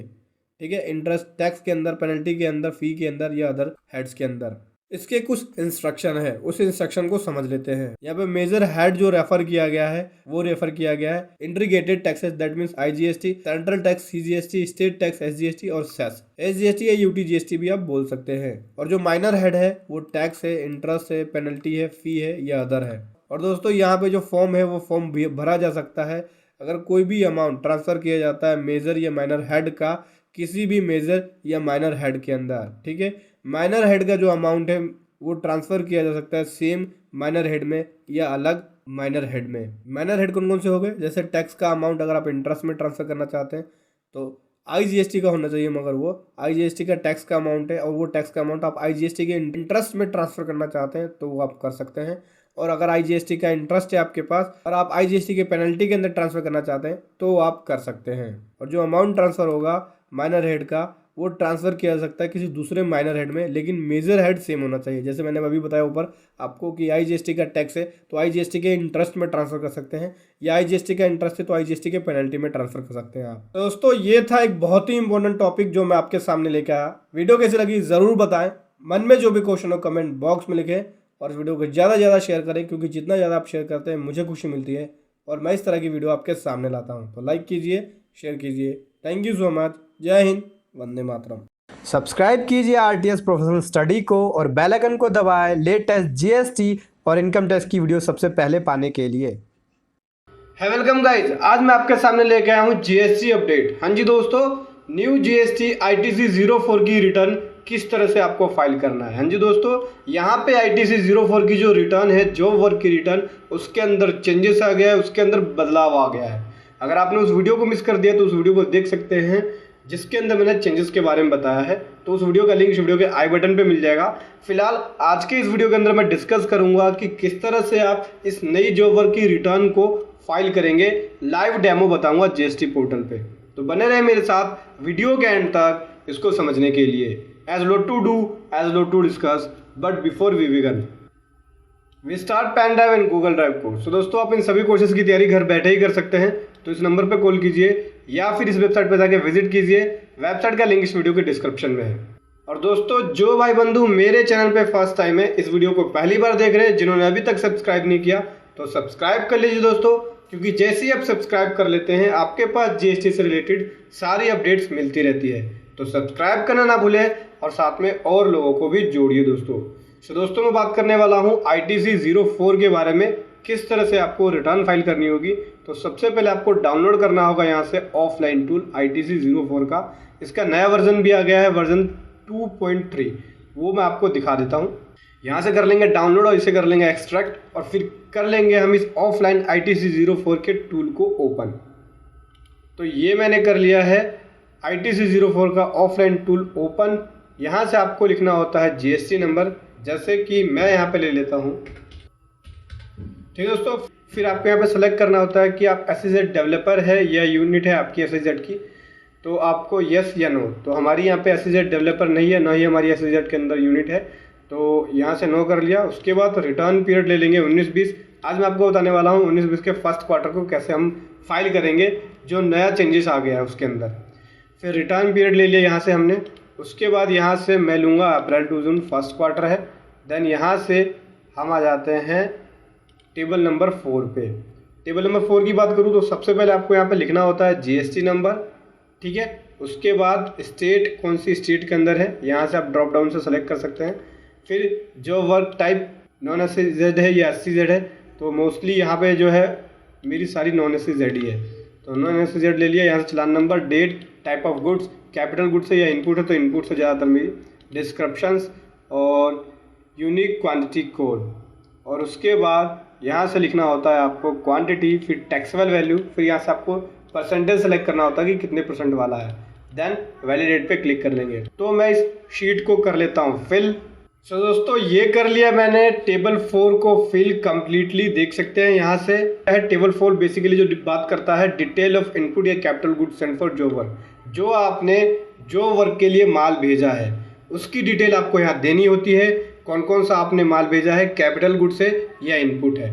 ठीक है, इंटरेस्ट टैक्स के अंदर, पेनल्टी के अंदर, फ़ी के अंदर या अदर हेड्स के अंदर। इसके कुछ इंस्ट्रक्शन है, उस इंस्ट्रक्शन को समझ लेते हैं। यहाँ पे मेजर हेड जो रेफर किया गया है वो रेफर किया गया है integrated taxes, that means IGST, central tax CGST, state tax SGST और सेस, SGST या UTGST भी आप बोल सकते हैं। और जो माइनर हेड है वो टैक्स है, इंटरेस्ट है, पेनल्टी है, फी है या अदर है। और दोस्तों यहाँ पे जो फॉर्म है वो फॉर्म भरा जा सकता है अगर कोई भी अमाउंट ट्रांसफर किया जाता है मेजर या माइनर हेड का किसी भी मेजर या माइनर हेड के अंदर, ठीक है। माइनर हेड का जो अमाउंट है वो ट्रांसफ़र किया जा सकता है सेम माइनर हेड में या अलग माइनर हेड में। माइनर हेड कौन कौन से हो गए? जैसे टैक्स का अमाउंट अगर आप इंटरेस्ट में ट्रांसफ़र करना चाहते हैं तो IGST का होना चाहिए, मगर वो IGST का टैक्स का अमाउंट है और वो टैक्स का अमाउंट आप IGST के इंटरेस्ट में ट्रांसफ़र करना चाहते हैं तो वो आप कर सकते हैं। और अगर IGST का इंटरेस्ट है आपके पास और आप IGST के पेनल्टी के अंदर ट्रांसफ़र करना चाहते हैं तो आप कर सकते हैं। और जो अमाउंट ट्रांसफ़र होगा माइनर हेड का वो ट्रांसफ़र किया जा सकता है किसी दूसरे माइनर हेड में, लेकिन मेजर हेड सेम होना चाहिए। जैसे मैंने अभी बताया ऊपर आपको कि IGST का टैक्स है तो IGST के इंटरेस्ट में ट्रांसफ़र कर सकते हैं, या IGST का इंटरेस्ट है तो IGST के पेनल्टी में ट्रांसफ़र कर सकते हैं आप। तो दोस्तों ये था एक बहुत ही इंपॉर्टेंट टॉपिक जो मैं आपके सामने लेके आया। वीडियो कैसी लगी ज़रूर बताएं, मन में जो भी क्वेश्चन हो कमेंट बॉक्स में लिखें और इस वीडियो को ज़्यादा से ज़्यादा शेयर करें, क्योंकि जितना ज़्यादा आप शेयर करते हैं मुझे खुशी मिलती है और मैं इस तरह की वीडियो आपके सामने लाता हूँ। तो लाइक कीजिए, शेयर कीजिए। Thank you so much. जय हिंद, वंदे मातरम। सब्सक्राइब कीजिए RTS प्रोफेशनल स्टडी को और बेल आइकन को दबाएं लेटेस्ट GST और इनकम टैक्स की वीडियो सबसे पहले पाने के लिए। है वेलकम गाइज, आज मैं आपके सामने लेके आया हूँ GST अपडेट। हाँ जी दोस्तों, न्यू GST ITC 04 की रिटर्न किस तरह से आपको फाइल करना है। हाँ जी दोस्तों, यहाँ पे ITC 04 की जो रिटर्न है, जॉब वर्क की रिटर्न, उसके अंदर चेंजेस आ गया है, उसके अंदर बदलाव आ गया है। अगर आपने उस वीडियो को मिस कर दिया तो उस वीडियो को देख सकते हैं जिसके अंदर मैंने चेंजेस के बारे में बताया है। तो उस वीडियो का लिंक इस वीडियो के आई बटन पे मिल जाएगा। फिलहाल आज के इस वीडियो के अंदर मैं डिस्कस करूंगा कि किस तरह से आप इस नई जॉब वर्क की रिटर्न को फाइल करेंगे। लाइव डेमो बताऊंगा GST पोर्टल पे, तो बने रहे मेरे साथ वीडियो के एंड तक इसको समझने के लिए। as lot to do, as lot to discuss, but before we begin, we start pen drive and Google drive course. तो दोस्तों आप इन सभी कोर्सेज की तैयारी घर बैठे ही कर सकते हैं। तो इस नंबर पर कॉल कीजिए या फिर इस वेबसाइट पर जाके विजिट कीजिए। वेबसाइट का लिंक इस वीडियो के डिस्क्रिप्शन में है। और दोस्तों जो भाई बंधु मेरे चैनल पे फर्स्ट टाइम है, इस वीडियो को पहली बार देख रहे हैं, जिन्होंने अभी तक सब्सक्राइब नहीं किया तो सब्सक्राइब कर लीजिए दोस्तों, क्योंकि जैसे ही आप सब्सक्राइब कर लेते हैं आपके पास जीएसटी से रिलेटेड सारी अपडेट्स मिलती रहती है। तो सब्सक्राइब करना ना भूलें और साथ में और लोगों को भी जोड़िए दोस्तों। तो दोस्तों मैं बात करने वाला हूँ ITC 04 के बारे में, किस तरह से आपको रिटर्न फाइल करनी होगी। तो सबसे पहले आपको डाउनलोड करना होगा यहाँ से ऑफलाइन टूल ITC 04 का। इसका नया वर्जन भी आ गया है, वर्जन 2.3, वो मैं आपको दिखा देता हूँ। यहाँ से कर लेंगे डाउनलोड और इसे कर लेंगे एक्सट्रैक्ट और फिर कर लेंगे हम इस ऑफलाइन ITC 04 के टूल को ओपन। तो ये मैंने कर लिया है ITC 04 का ऑफलाइन टूल ओपन। यहाँ से आपको लिखना होता है GST नंबर, जैसे कि मैं यहाँ पे ले लेता हूँ। ठीक है दोस्तों, फिर आपको यहाँ पे सेलेक्ट करना होता है कि आप SEZ डेवलपर है या यूनिट है आपकी SEZ की, तो आपको यस या नो। तो हमारी यहाँ पे SEZ डेवलपर नहीं है, ना ही हमारी SEZ के अंदर यूनिट है, तो यहाँ से नो कर लिया। उसके बाद रिटर्न पीरियड ले लेंगे 19-20। आज मैं आपको बताने वाला हूँ 19-20 के फर्स्ट क्वार्टर को कैसे हम फाइल करेंगे, जो नया चेंजेस आ गया है उसके अंदर। फिर रिटर्न पीरियड ले लिया यहाँ से हमने। उसके बाद यहाँ से मैं लूँगा अप्रैल टू जून फर्स्ट क्वार्टर है। देन यहाँ से हम आ जाते हैं टेबल नंबर 4 पे। टेबल नंबर 4 की बात करूँ तो सबसे पहले आपको यहाँ पे लिखना होता है GST नंबर, ठीक है। उसके बाद स्टेट, कौन सी स्टेट के अंदर है, यहाँ से आप ड्रॉप डाउन से सेलेक्ट कर सकते हैं। फिर जो वर्क टाइप नॉन SEZ है या SEZ है, तो मोस्टली यहाँ पे जो है मेरी सारी नॉन SEZ ही है, तो नॉन SEZ ले लिया। यहाँ से चलान number, date, type of goods, capital goods है या इनपुट है तो इनपुट से ज़्यादातर मेरी, डिस्क्रिप्शंस और यूनिक क्वांटिटी कोड। और उसके बाद यहाँ से लिखना होता है आपको क्वांटिटी, फिर टैक्सेबल वैल्यू, फिर यहाँ से आपको परसेंटेज सेलेक्ट करना होता है कि कितने परसेंट वाला है। देन वैलिडेट पे क्लिक कर लेंगे। तो मैं इस शीट को कर लेता हूँ फिल। सो दोस्तों ये कर लिया मैंने टेबल 4 को फिल कम्प्लीटली। देख सकते हैं यहाँ से है टेबल 4 बेसिकली जो बात करता है डिटेल ऑफ इनपुट या capital goods Saint for job work. जो आपने जॉब वर्क के लिए माल भेजा है उसकी डिटेल आपको यहाँ देनी होती है। कौन कौन सा आपने माल भेजा है, कैपिटल गुड्स है या इनपुट है,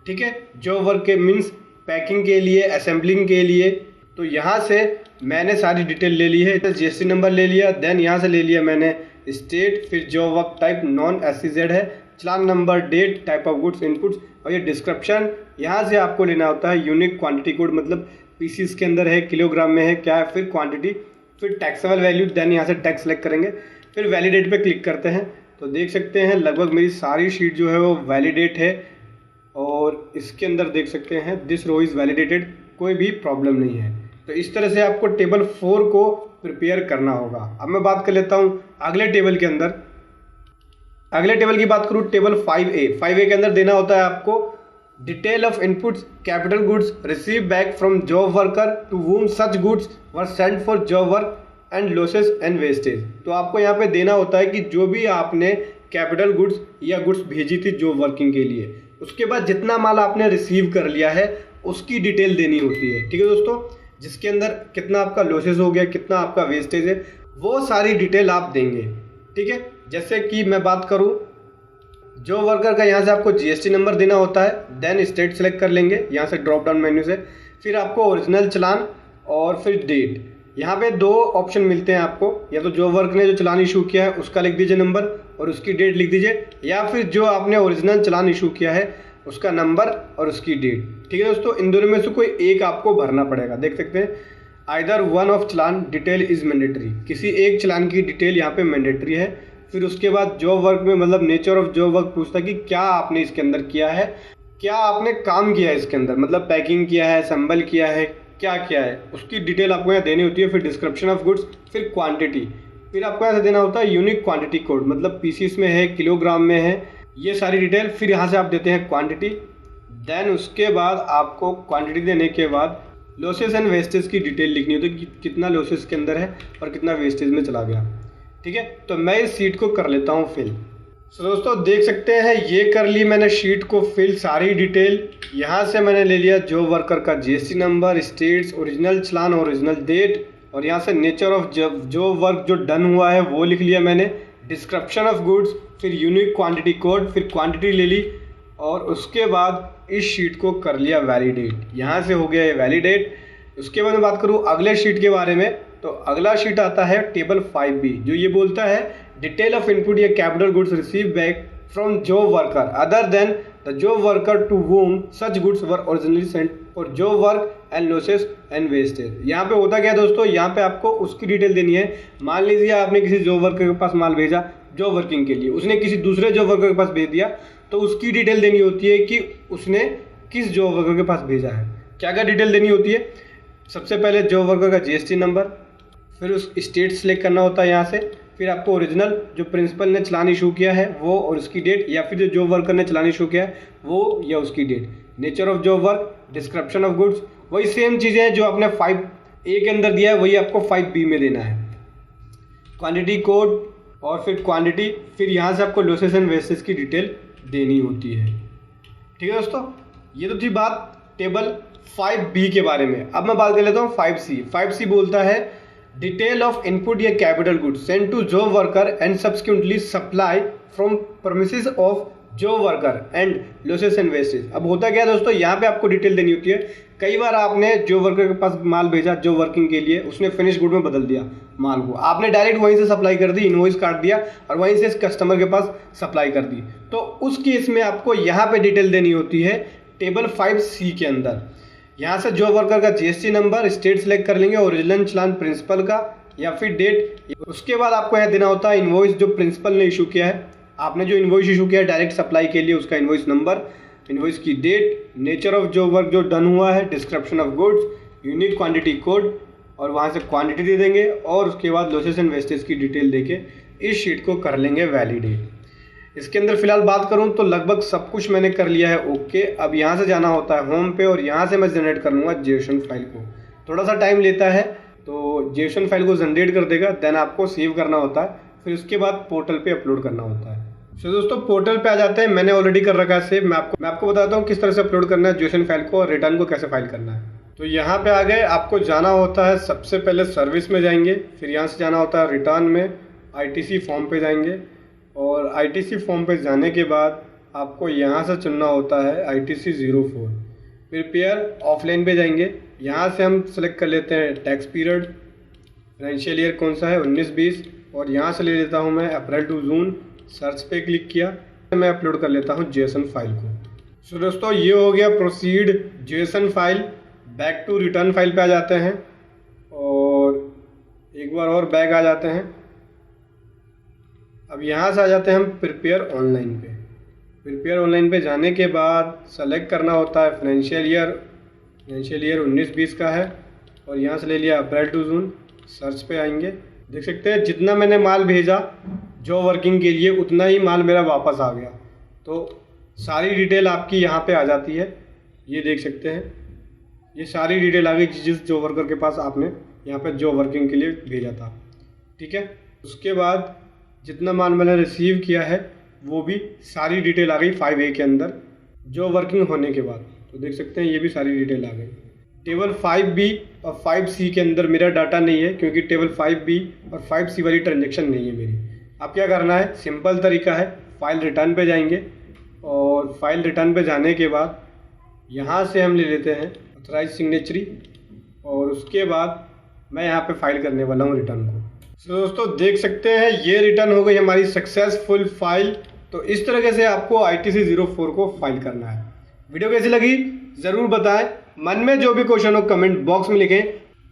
ठीक है। जॉब वर्क के मीन्स पैकिंग के लिए, असेंबलिंग के लिए। तो यहाँ से मैंने सारी डिटेल ले ली है। GST नंबर ले लिया, देन यहाँ से ले लिया मैंने स्टेट, फिर job work type non SEZ है, चलान number, date, type of goods, inputs और ये डिस्क्रिप्शन। यहाँ से आपको लेना होता है यूनिक क्वांटिटी कोड, मतलब पीसीस के अंदर है, किलोग्राम में है, क्या है, फिर क्वांटिटी, फिर टैक्सेबल वैल्यू। देन यहाँ से टैक्स सेलेक्ट करेंगे, फिर वैलिडेट पे क्लिक करते हैं। तो देख सकते हैं लगभग मेरी सारी शीट जो है वो वैलिडेट है और इसके अंदर देख सकते हैं दिस रो इज़ वैलिडेटेड, कोई भी प्रॉब्लम नहीं है। तो इस तरह से आपको टेबल 4 को प्रिपेयर करना होगा। अब मैं बात कर लेता हूँ अगले टेबल के अंदर। अगले टेबल की बात करूँ टेबल 5A के अंदर देना होता है आपको detail of inputs capital goods receive back from job worker to whom such goods were sent for job work and losses and wastage. तो आपको यहाँ पे देना होता है कि जो भी आपने कैपिटल गुड्स या गुड्स भेजी थी जॉब वर्किंग के लिए, उसके बाद जितना माल आपने रिसीव कर लिया है उसकी डिटेल देनी होती है, ठीक है दोस्तों। जिसके अंदर कितना आपका लॉसेस हो गया, कितना आपका वेस्टेज है, वो सारी डिटेल आप देंगे, ठीक है। जैसे कि मैं बात करूँ जॉब वर्कर का, यहाँ से आपको GST नंबर देना होता है। देन स्टेट सेलेक्ट कर लेंगे यहाँ से ड्रॉप डाउन मेन्यू से। फिर आपको ओरिजिनल चलान और फिर डेट। यहाँ पे 2 ऑप्शन मिलते हैं आपको, या तो जॉब वर्क ने जो चलान इशू किया है उसका लिख दीजिए नंबर और उसकी डेट लिख दीजिए, या फिर जो आपने ओरिजिनल चलान इशू किया है उसका नंबर और उसकी डेट, ठीक है दोस्तों। इन दोनों में से कोई एक आपको भरना पड़ेगा। देख सकते हैं either one of challan detail is mandatory, किसी एक चलान की डिटेल यहाँ पे मैंडेटरी है। फिर उसके बाद जॉब वर्क में मतलब नेचर ऑफ जॉब वर्क पूछता है कि क्या आपने इसके अंदर किया है, क्या आपने काम किया है इसके अंदर, मतलब पैकिंग किया है, असेंबल किया है, क्या क्या है, उसकी डिटेल आपको यहाँ देनी होती है। फिर डिस्क्रिप्शन ऑफ गुड्स, फिर क्वांटिटी, फिर आपको यहाँ से देना होता है यूनिक क्वांटिटी कोड, मतलब पीसीस में है, किलोग्राम में है, ये सारी डिटेल। फिर यहाँ से आप देते हैं क्वांटिटी। देन उसके बाद आपको क्वांटिटी देने के बाद लॉसेस एंड वेस्टेज की डिटेल लिखनी होती है कि कितना लॉसेस के अंदर है और कितना वेस्टेज में चला गया, ठीक है। तो मैं इस शीट को कर लेता हूँ फिल। सो दोस्तों देख सकते हैं ये कर ली मैंने शीट को फिल, सारी डिटेल। यहाँ से मैंने ले लिया जॉब वर्कर का GST नंबर, स्टेट्स, ओरिजिनल चलान, ओरिजिनल डेट, और यहाँ से नेचर ऑफ जो वर्क जो डन हुआ है वो लिख लिया मैंने, डिस्क्रिप्शन ऑफ गुड्स, फिर यूनिक क्वांटिटी कोड, फिर क्वांटिटी ले ली और उसके बाद इस शीट को कर लिया वैलिडेट। यहाँ से हो गया ये वैलिडेट। उसके बाद मैं बात करूँ अगले शीट के बारे में, तो अगला शीट आता है टेबल 5B, जो ये बोलता है डिटेल ऑफ इनपुट या capital goods receive back from job worker other than the job worker to whom such goods were originally sent for job work and losses and wastage. यहाँ पे होता क्या है दोस्तों, यहाँ पे आपको उसकी डिटेल देनी है। मान लीजिए आपने किसी जॉब वर्कर के पास माल भेजा जॉब वर्किंग के लिए, उसने किसी दूसरे जॉब वर्कर के पास भेज दिया, तो उसकी डिटेल देनी होती है कि उसने किस जॉब वर्कर के पास भेजा है। क्या क्या डिटेल देनी होती है, सबसे पहले जॉब वर्कर का GST नंबर, फिर उस स्टेट सेलेक्ट करना होता है यहाँ से, फिर आपको ओरिजिनल जो प्रिंसिपल ने चलान इशू किया है वो और उसकी डेट, या फिर जो जॉब वर्कर ने चलान इशू किया है वो या उसकी date, nature of job work, description of goods, वही सेम चीज़ें हैं जो आपने 5A के अंदर दिया है वही आपको 5B में देना है, क्वांटिटी कोड और फिर क्वांटिटी, फिर यहाँ से आपको लॉसेस एंड वेस्टेज की डिटेल देनी होती है। ठीक है दोस्तों, ये तो थी बात टेबल 5B के बारे में। अब मैं बात कर लेता हूँ 5C। 5C बोलता है डिटेल ऑफ इनपुट या capital goods send to job worker and subsequently supply from premises of job worker and losses and wastage. अब होता क्या है दोस्तों, यहाँ पे आपको डिटेल देनी होती है। कई बार आपने जॉब वर्कर के पास माल भेजा जॉब वर्किंग के लिए, उसने फिनिश गुड में बदल दिया माल को, आपने डायरेक्ट वहीं से सप्लाई कर दी, इनवॉइस काट दिया और वहीं से कस्टमर के पास सप्लाई कर दी, तो उस केस में आपको यहाँ पे डिटेल देनी होती है टेबल 5C के अंदर। यहाँ से जॉब वर्कर का GST नंबर, स्टेट सेलेक्ट कर लेंगे, ओरिजिनल चलान प्रिंसिपल का या फिर डेट। उसके बाद आपको यह देना होता है इनवॉइस जो प्रिंसिपल ने इशू किया है, आपने जो इनवॉइस इशू किया है डायरेक्ट सप्लाई के लिए उसका इनवॉइस नंबर, इनवॉइस की date, nature of job work जो डन हुआ है, description of goods, unique quantity code और वहाँ से क्वांटिटी दे देंगे और उसके बाद लॉसेस एंड वेस्टेज की डिटेल देके इस शीट को कर लेंगे वैलिडेट। इसके अंदर फिलहाल बात करूं तो लगभग सब कुछ मैंने कर लिया है ओके। अब यहाँ से जाना होता है होम पे और यहाँ से मैं जनरेट कर लूँगा JSON फाइल को। थोड़ा सा टाइम लेता है, तो JSON फाइल को जनरेट कर देगा, देन आपको सेव करना होता है, फिर उसके बाद पोर्टल पे अपलोड करना होता है। तो दोस्तों पोर्टल पे आ जाते हैं, मैंने ऑलरेडी कर रखा है सेव। मैं आपको बताता हूँ किस तरह से अपलोड करना है JSON फाइल को और रिटर्न को कैसे फाइल करना है। तो यहाँ पे आ गए, आपको जाना होता है सबसे पहले सर्विस में जाएंगे, फिर यहाँ से जाना होता है रिटर्न में, ITC फॉर्म पे जाएंगे और ITC फॉर्म पे जाने के बाद आपको यहाँ से चुनना होता है ITC 04। प्रिपेयर ऑफलाइन पे जाएंगे, यहाँ से हम सेलेक्ट कर लेते हैं टैक्स पीरियड, फाइनेंशियल ईयर कौन सा है 19-20 और यहाँ से ले लेता हूँ मैं अप्रैल टू जून। सर्च पे क्लिक किया, मैं अपलोड कर लेता हूँ JSON फाइल को। सो दोस्तों ये हो गया proceed JSON file. Back to return file पे आ जाते हैं और एक बार और बैक आ जाते हैं। अब यहाँ से आ जाते हैं हम प्रिपेयर ऑनलाइन पे। प्रिपेयर ऑनलाइन पे जाने के बाद सेलेक्ट करना होता है फाइनेंशियल ईयर 19-20 का है और यहाँ से ले लिया अप्रैल टू जून। सर्च पे आएंगे, देख सकते हैं जितना मैंने माल भेजा जॉब वर्किंग के लिए उतना ही माल मेरा वापस आ गया। तो सारी डिटेल आपकी यहाँ पे आ जाती है, ये देख सकते हैं, ये सारी डिटेल आ गई जिस जॉब वर्कर के पास आपने यहाँ पे जॉब वर्किंग के लिए भेजा था। ठीक है, उसके बाद जितना माल मैंने रिसीव किया है वो भी सारी डिटेल आ गई 5A के अंदर जॉब वर्किंग होने के बाद। तो देख सकते हैं ये भी सारी डिटेल आ गई। टेबल 5B और 5C के अंदर मेरा डाटा नहीं है क्योंकि टेबल 5B और 5C वाली ट्रांजेक्शन नहीं है मेरी। अब क्या करना है, सिंपल तरीका है, फाइल रिटर्न पे जाएंगे और फाइल रिटर्न पे जाने के बाद यहाँ से हम ले लेते हैं ऑथराइज सिग्नेचरी और उसके बाद मैं यहाँ पे फाइल करने वाला हूँ रिटर्न को। तो दोस्तों देख सकते हैं ये रिटर्न हो गई हमारी सक्सेसफुल फाइल। तो इस तरीके से आपको ITC 04 को फाइल करना है। वीडियो कैसी लगी ज़रूर बताएं, मन में जो भी क्वेश्चन हो कमेंट बॉक्स में लिखें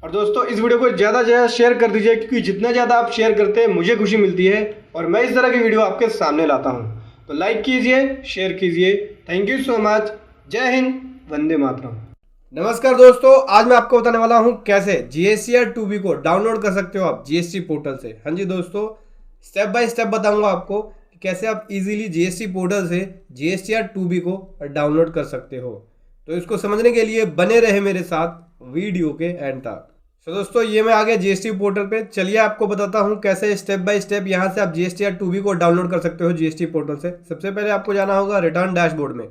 और दोस्तों इस वीडियो को ज़्यादा से ज़्यादा शेयर कर दीजिए क्योंकि जितना ज़्यादा आप शेयर करते हैं मुझे खुशी मिलती है और मैं इस तरह की वीडियो आपके सामने लाता हूँ। तो लाइक कीजिए, शेयर कीजिए। Thank you so much. जय हिंद, वंदे मातरम। नमस्कार दोस्तों, आज मैं आपको बताने वाला हूँ कैसे GSTR 2B को डाउनलोड कर सकते हो आप GST पोर्टल से। हाँ जी दोस्तों, स्टेप बाय स्टेप बताऊंगा आपको कि कैसे आप इजीली GST पोर्टल से GSTR 2B को डाउनलोड कर सकते हो। तो इसको समझने के लिए बने रहे मेरे साथ वीडियो के एंड तक। तो दोस्तों ये मैं आ गया GST पोर्टल पे। चलिए आपको बताता हूँ कैसे स्टेप बाय स्टेप यहाँ से आप GSTR 2B को डाउनलोड कर सकते हो GST पोर्टल से। सबसे पहले आपको जाना होगा रिटर्न डैशबोर्ड में।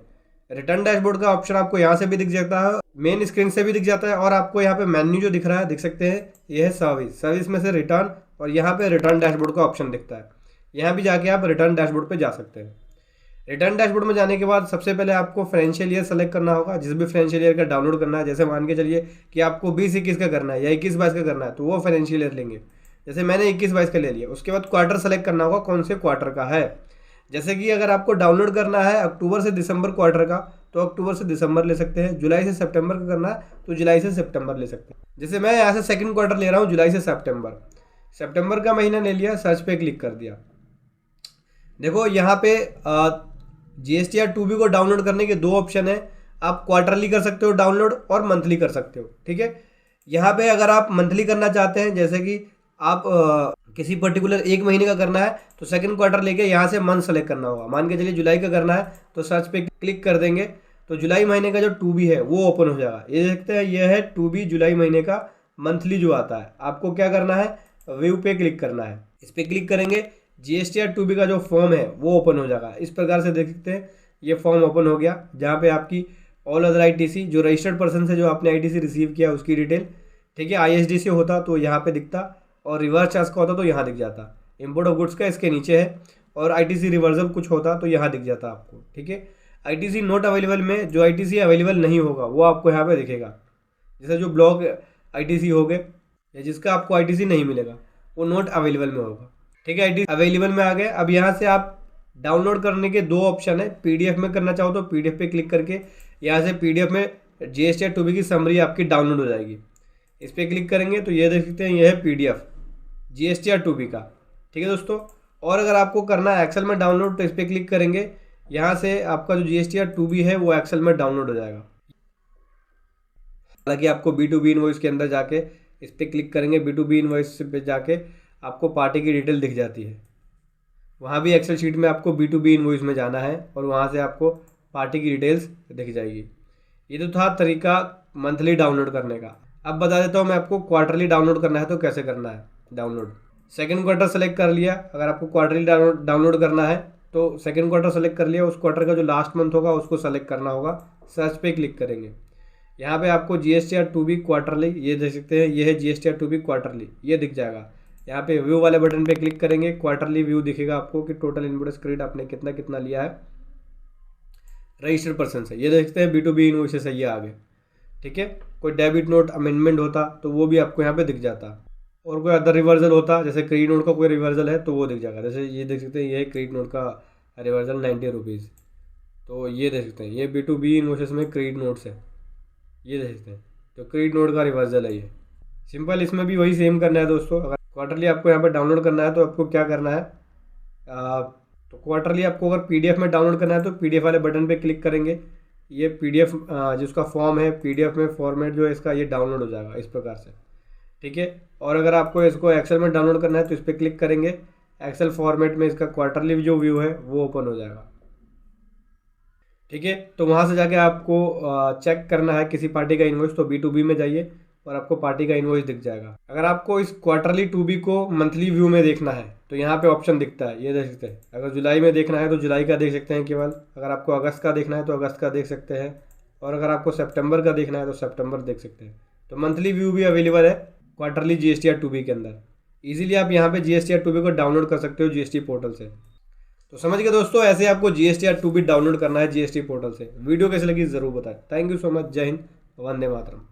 रिटर्न डैशबोर्ड का ऑप्शन आपको यहाँ से भी दिख जाता है, मेन स्क्रीन से भी दिख जाता है, और आपको यहाँ पे मेन्यू जो दिख रहा है देख सकते हैं, ये है सर्विस में से रिटर्न, और यहाँ पे रिटर्न डैशबोर्ड का ऑप्शन दिखता है। यहाँ भी जाके आप रिटर्न डैशबोर्ड पे जा सकते हैं। रिटर्न डैशबोर्ड में जाने के बाद सबसे पहले आपको फाइनेंशियल ईयर सेलेक्ट करना होगा, जिस भी फाइनेंशियल ईयर का डाउनलोड करना है। जैसे मान के चलिए कि आपको 20-21 का करना है या 21-22 का करना है, तो वो फाइनेंशियल ईयर लेंगे। जैसे मैंने 21-22 का ले लिया। उसके बाद क्वार्टर सेलेक्ट करना होगा, कौन से क्वार्टर का है। जैसे कि अगर आपको डाउनलोड करना है अक्टूबर से दिसंबर क्वार्टर का, तो अक्टूबर से दिसंबर ले सकते हैं। जुलाई से सितंबर का करना है तो जुलाई से सितंबर ले सकते हैं। जैसे मैं यहाँ से सेकंड क्वार्टर ले रहा हूँ, जुलाई से सितंबर का महीना ले लिया, सर्च पे क्लिक कर दिया। देखो यहाँ पे GSTR 2B को डाउनलोड करने के 2 ऑप्शन है। आप क्वार्टरली कर सकते हो डाउनलोड और मंथली कर सकते हो, ठीक है। यहाँ पे अगर आप मंथली करना चाहते हैं, जैसे कि आप किसी पर्टिकुलर 1 महीने का करना है, तो सेकंड क्वार्टर लेके यहाँ से मंथ सेलेक्ट करना होगा। मान के चलिए जुलाई का करना है, तो सर्च पे क्लिक कर देंगे तो जुलाई महीने का जो 2B है वो ओपन हो जाएगा। ये देखते हैं, ये है 2B जुलाई महीने का मंथली जो आता है। आपको क्या करना है, व्यू पे क्लिक करना है। इस पर क्लिक करेंगे, GSTR 2B का जो फॉर्म है वो ओपन हो जाएगा। इस प्रकार से देख सकते हैं, ये फॉर्म ओपन हो गया, जहाँ पे आपकी ऑल अदर ITC जो रजिस्टर्ड पर्सन से जो आपने ITC रिसीव किया उसकी डिटेल, ठीक है। ISD से होता तो यहाँ पे दिखता, और रिवर्स चार्ज का होता तो यहाँ दिख जाता। इम्पोर्ट ऑफ गुड्स का इसके नीचे है, और ITC रिवर्सल कुछ होता तो यहाँ दिख जाता आपको, ठीक है। ITC नॉट अवेलेबल में जो ITC अवेलेबल नहीं होगा वो आपको यहाँ पे दिखेगा। जैसे जो ब्लॉक ITC हो गए या जिसका आपको ITC नहीं मिलेगा वो नॉट अवेलेबल में होगा, ठीक है। ITC अवेलेबल में आ गए। अब यहाँ से आप डाउनलोड करने के 2 ऑप्शन है। PDF में करना चाहो तो PDF पे क्लिक करके यहाँ से PDF में GSTR 2B की समरी आपकी डाउनलोड हो जाएगी। इस पर क्लिक करेंगे तो ये देख सकते हैं, ये है PDF GSTR 2B का, ठीक है दोस्तों। और अगर आपको करना है एक्सेल में डाउनलोड, तो इस पर क्लिक करेंगे, यहाँ से आपका जो GSTR 2B है वो एक्सेल में डाउनलोड हो जाएगा। हालांकि आपको B2B इनवॉइस के अंदर जाके इस पर क्लिक करेंगे, B2B इनवॉइस पे जाके आपको पार्टी की डिटेल दिख जाती है। वहाँ भी एक्सेल शीट में आपको B2B इनवॉइस में जाना है और वहाँ से आपको पार्टी की डिटेल्स दिख जाएगी। ये तो था तरीका मंथली डाउनलोड करने का। अब बता देता हूँ मैं आपको क्वार्टरली डाउनलोड करना है तो कैसे करना है डाउनलोड। सेकंड क्वार्टर सेलेक्ट कर लिया। अगर आपको क्वार्टरली डाउनलोड करना है तो सेकंड क्वार्टर सेलेक्ट कर लिया, उस क्वार्टर का जो लास्ट मंथ होगा उसको सेलेक्ट करना होगा। सर्च पे क्लिक करेंगे, यहाँ पे आपको GSTR 2B क्वार्टरली, ये देख सकते हैं, ये है GSTR 2B क्वार्टरली, ये दिख जाएगा। यहाँ पे व्यू वाले बटन पे क्लिक करेंगे, क्वार्टरली व्यू दिखेगा आपको कि टोटल इनवॉइस क्रेडिट आपने कितना कितना लिया है रजिस्टर्ड पर्सन से। ये देखते हैं B2B इनवॉइसेस है, ये आगे, ठीक है। कोई डेबिट नोट अमेंडमेंट होता तो वो भी आपको यहाँ पे दिख जाता, और कोई अदर रिवर्सल होता, जैसे क्रेडिट नोट का कोई रिवर्सल है तो वो दिख जाएगा। जैसे ये देख सकते हैं, ये क्रेडिट नोट का रिवर्सल 90 रुपीज़, तो ये देख सकते हैं, ये B2B इनवॉइसेस में क्रेडिट नोट्स है, ये देख सकते हैं, तो क्रेडिट नोट का रिवर्सल है ये। सिंपल इसमें भी वही सेम करना है दोस्तों। अगर क्वार्टरली आपको यहाँ पर डाउनलोड करना है तो आपको क्या करना है, तो क्वार्टरली आपको अगर PDF में डाउनलोड करना है तो PDF वाले बटन पे क्लिक करेंगे। ये PDF जिसका फॉर्म है PDF में फॉर्मेट जो है इसका, ये डाउनलोड हो जाएगा इस प्रकार से, ठीक है। और अगर आपको इसको एक्सेल में डाउनलोड करना है तो इस पर क्लिक करेंगे, एक्सेल फॉर्मेट में इसका क्वार्टरली जो व्यू है वो ओपन हो जाएगा, ठीक है। तो वहाँ से जाके आपको चेक करना है किसी पार्टी का इनवॉइस, तो B2B में जाइए और आपको पार्टी का इनवॉइस दिख जाएगा। अगर आपको इस क्वार्टरली 2B को मंथली व्यू में देखना है तो यहाँ पे ऑप्शन दिखता है, ये देख सकते हैं। अगर जुलाई में देखना है तो जुलाई का देख सकते हैं केवल, अगर आपको अगस्त का देखना है तो अगस्त का देख सकते हैं, और अगर आपको सितंबर का देखना है तो सितंबर देख सकते हैं। तो मंथली व्यू भी अवेलेबल है क्वार्टरली GSTR 2B के अंदर। ईजिली आप यहाँ पे GSTR 2B को डाउनलोड कर सकते हो GST पोर्टल से। तो समझ गए दोस्तों, ऐसे आपको GSTR 2B डाउनलोड करना है GST पोर्टल से। वीडियो कैसी लगी ज़रूर बताएं। Thank you so much. जय हिंद, वंदे मातरम।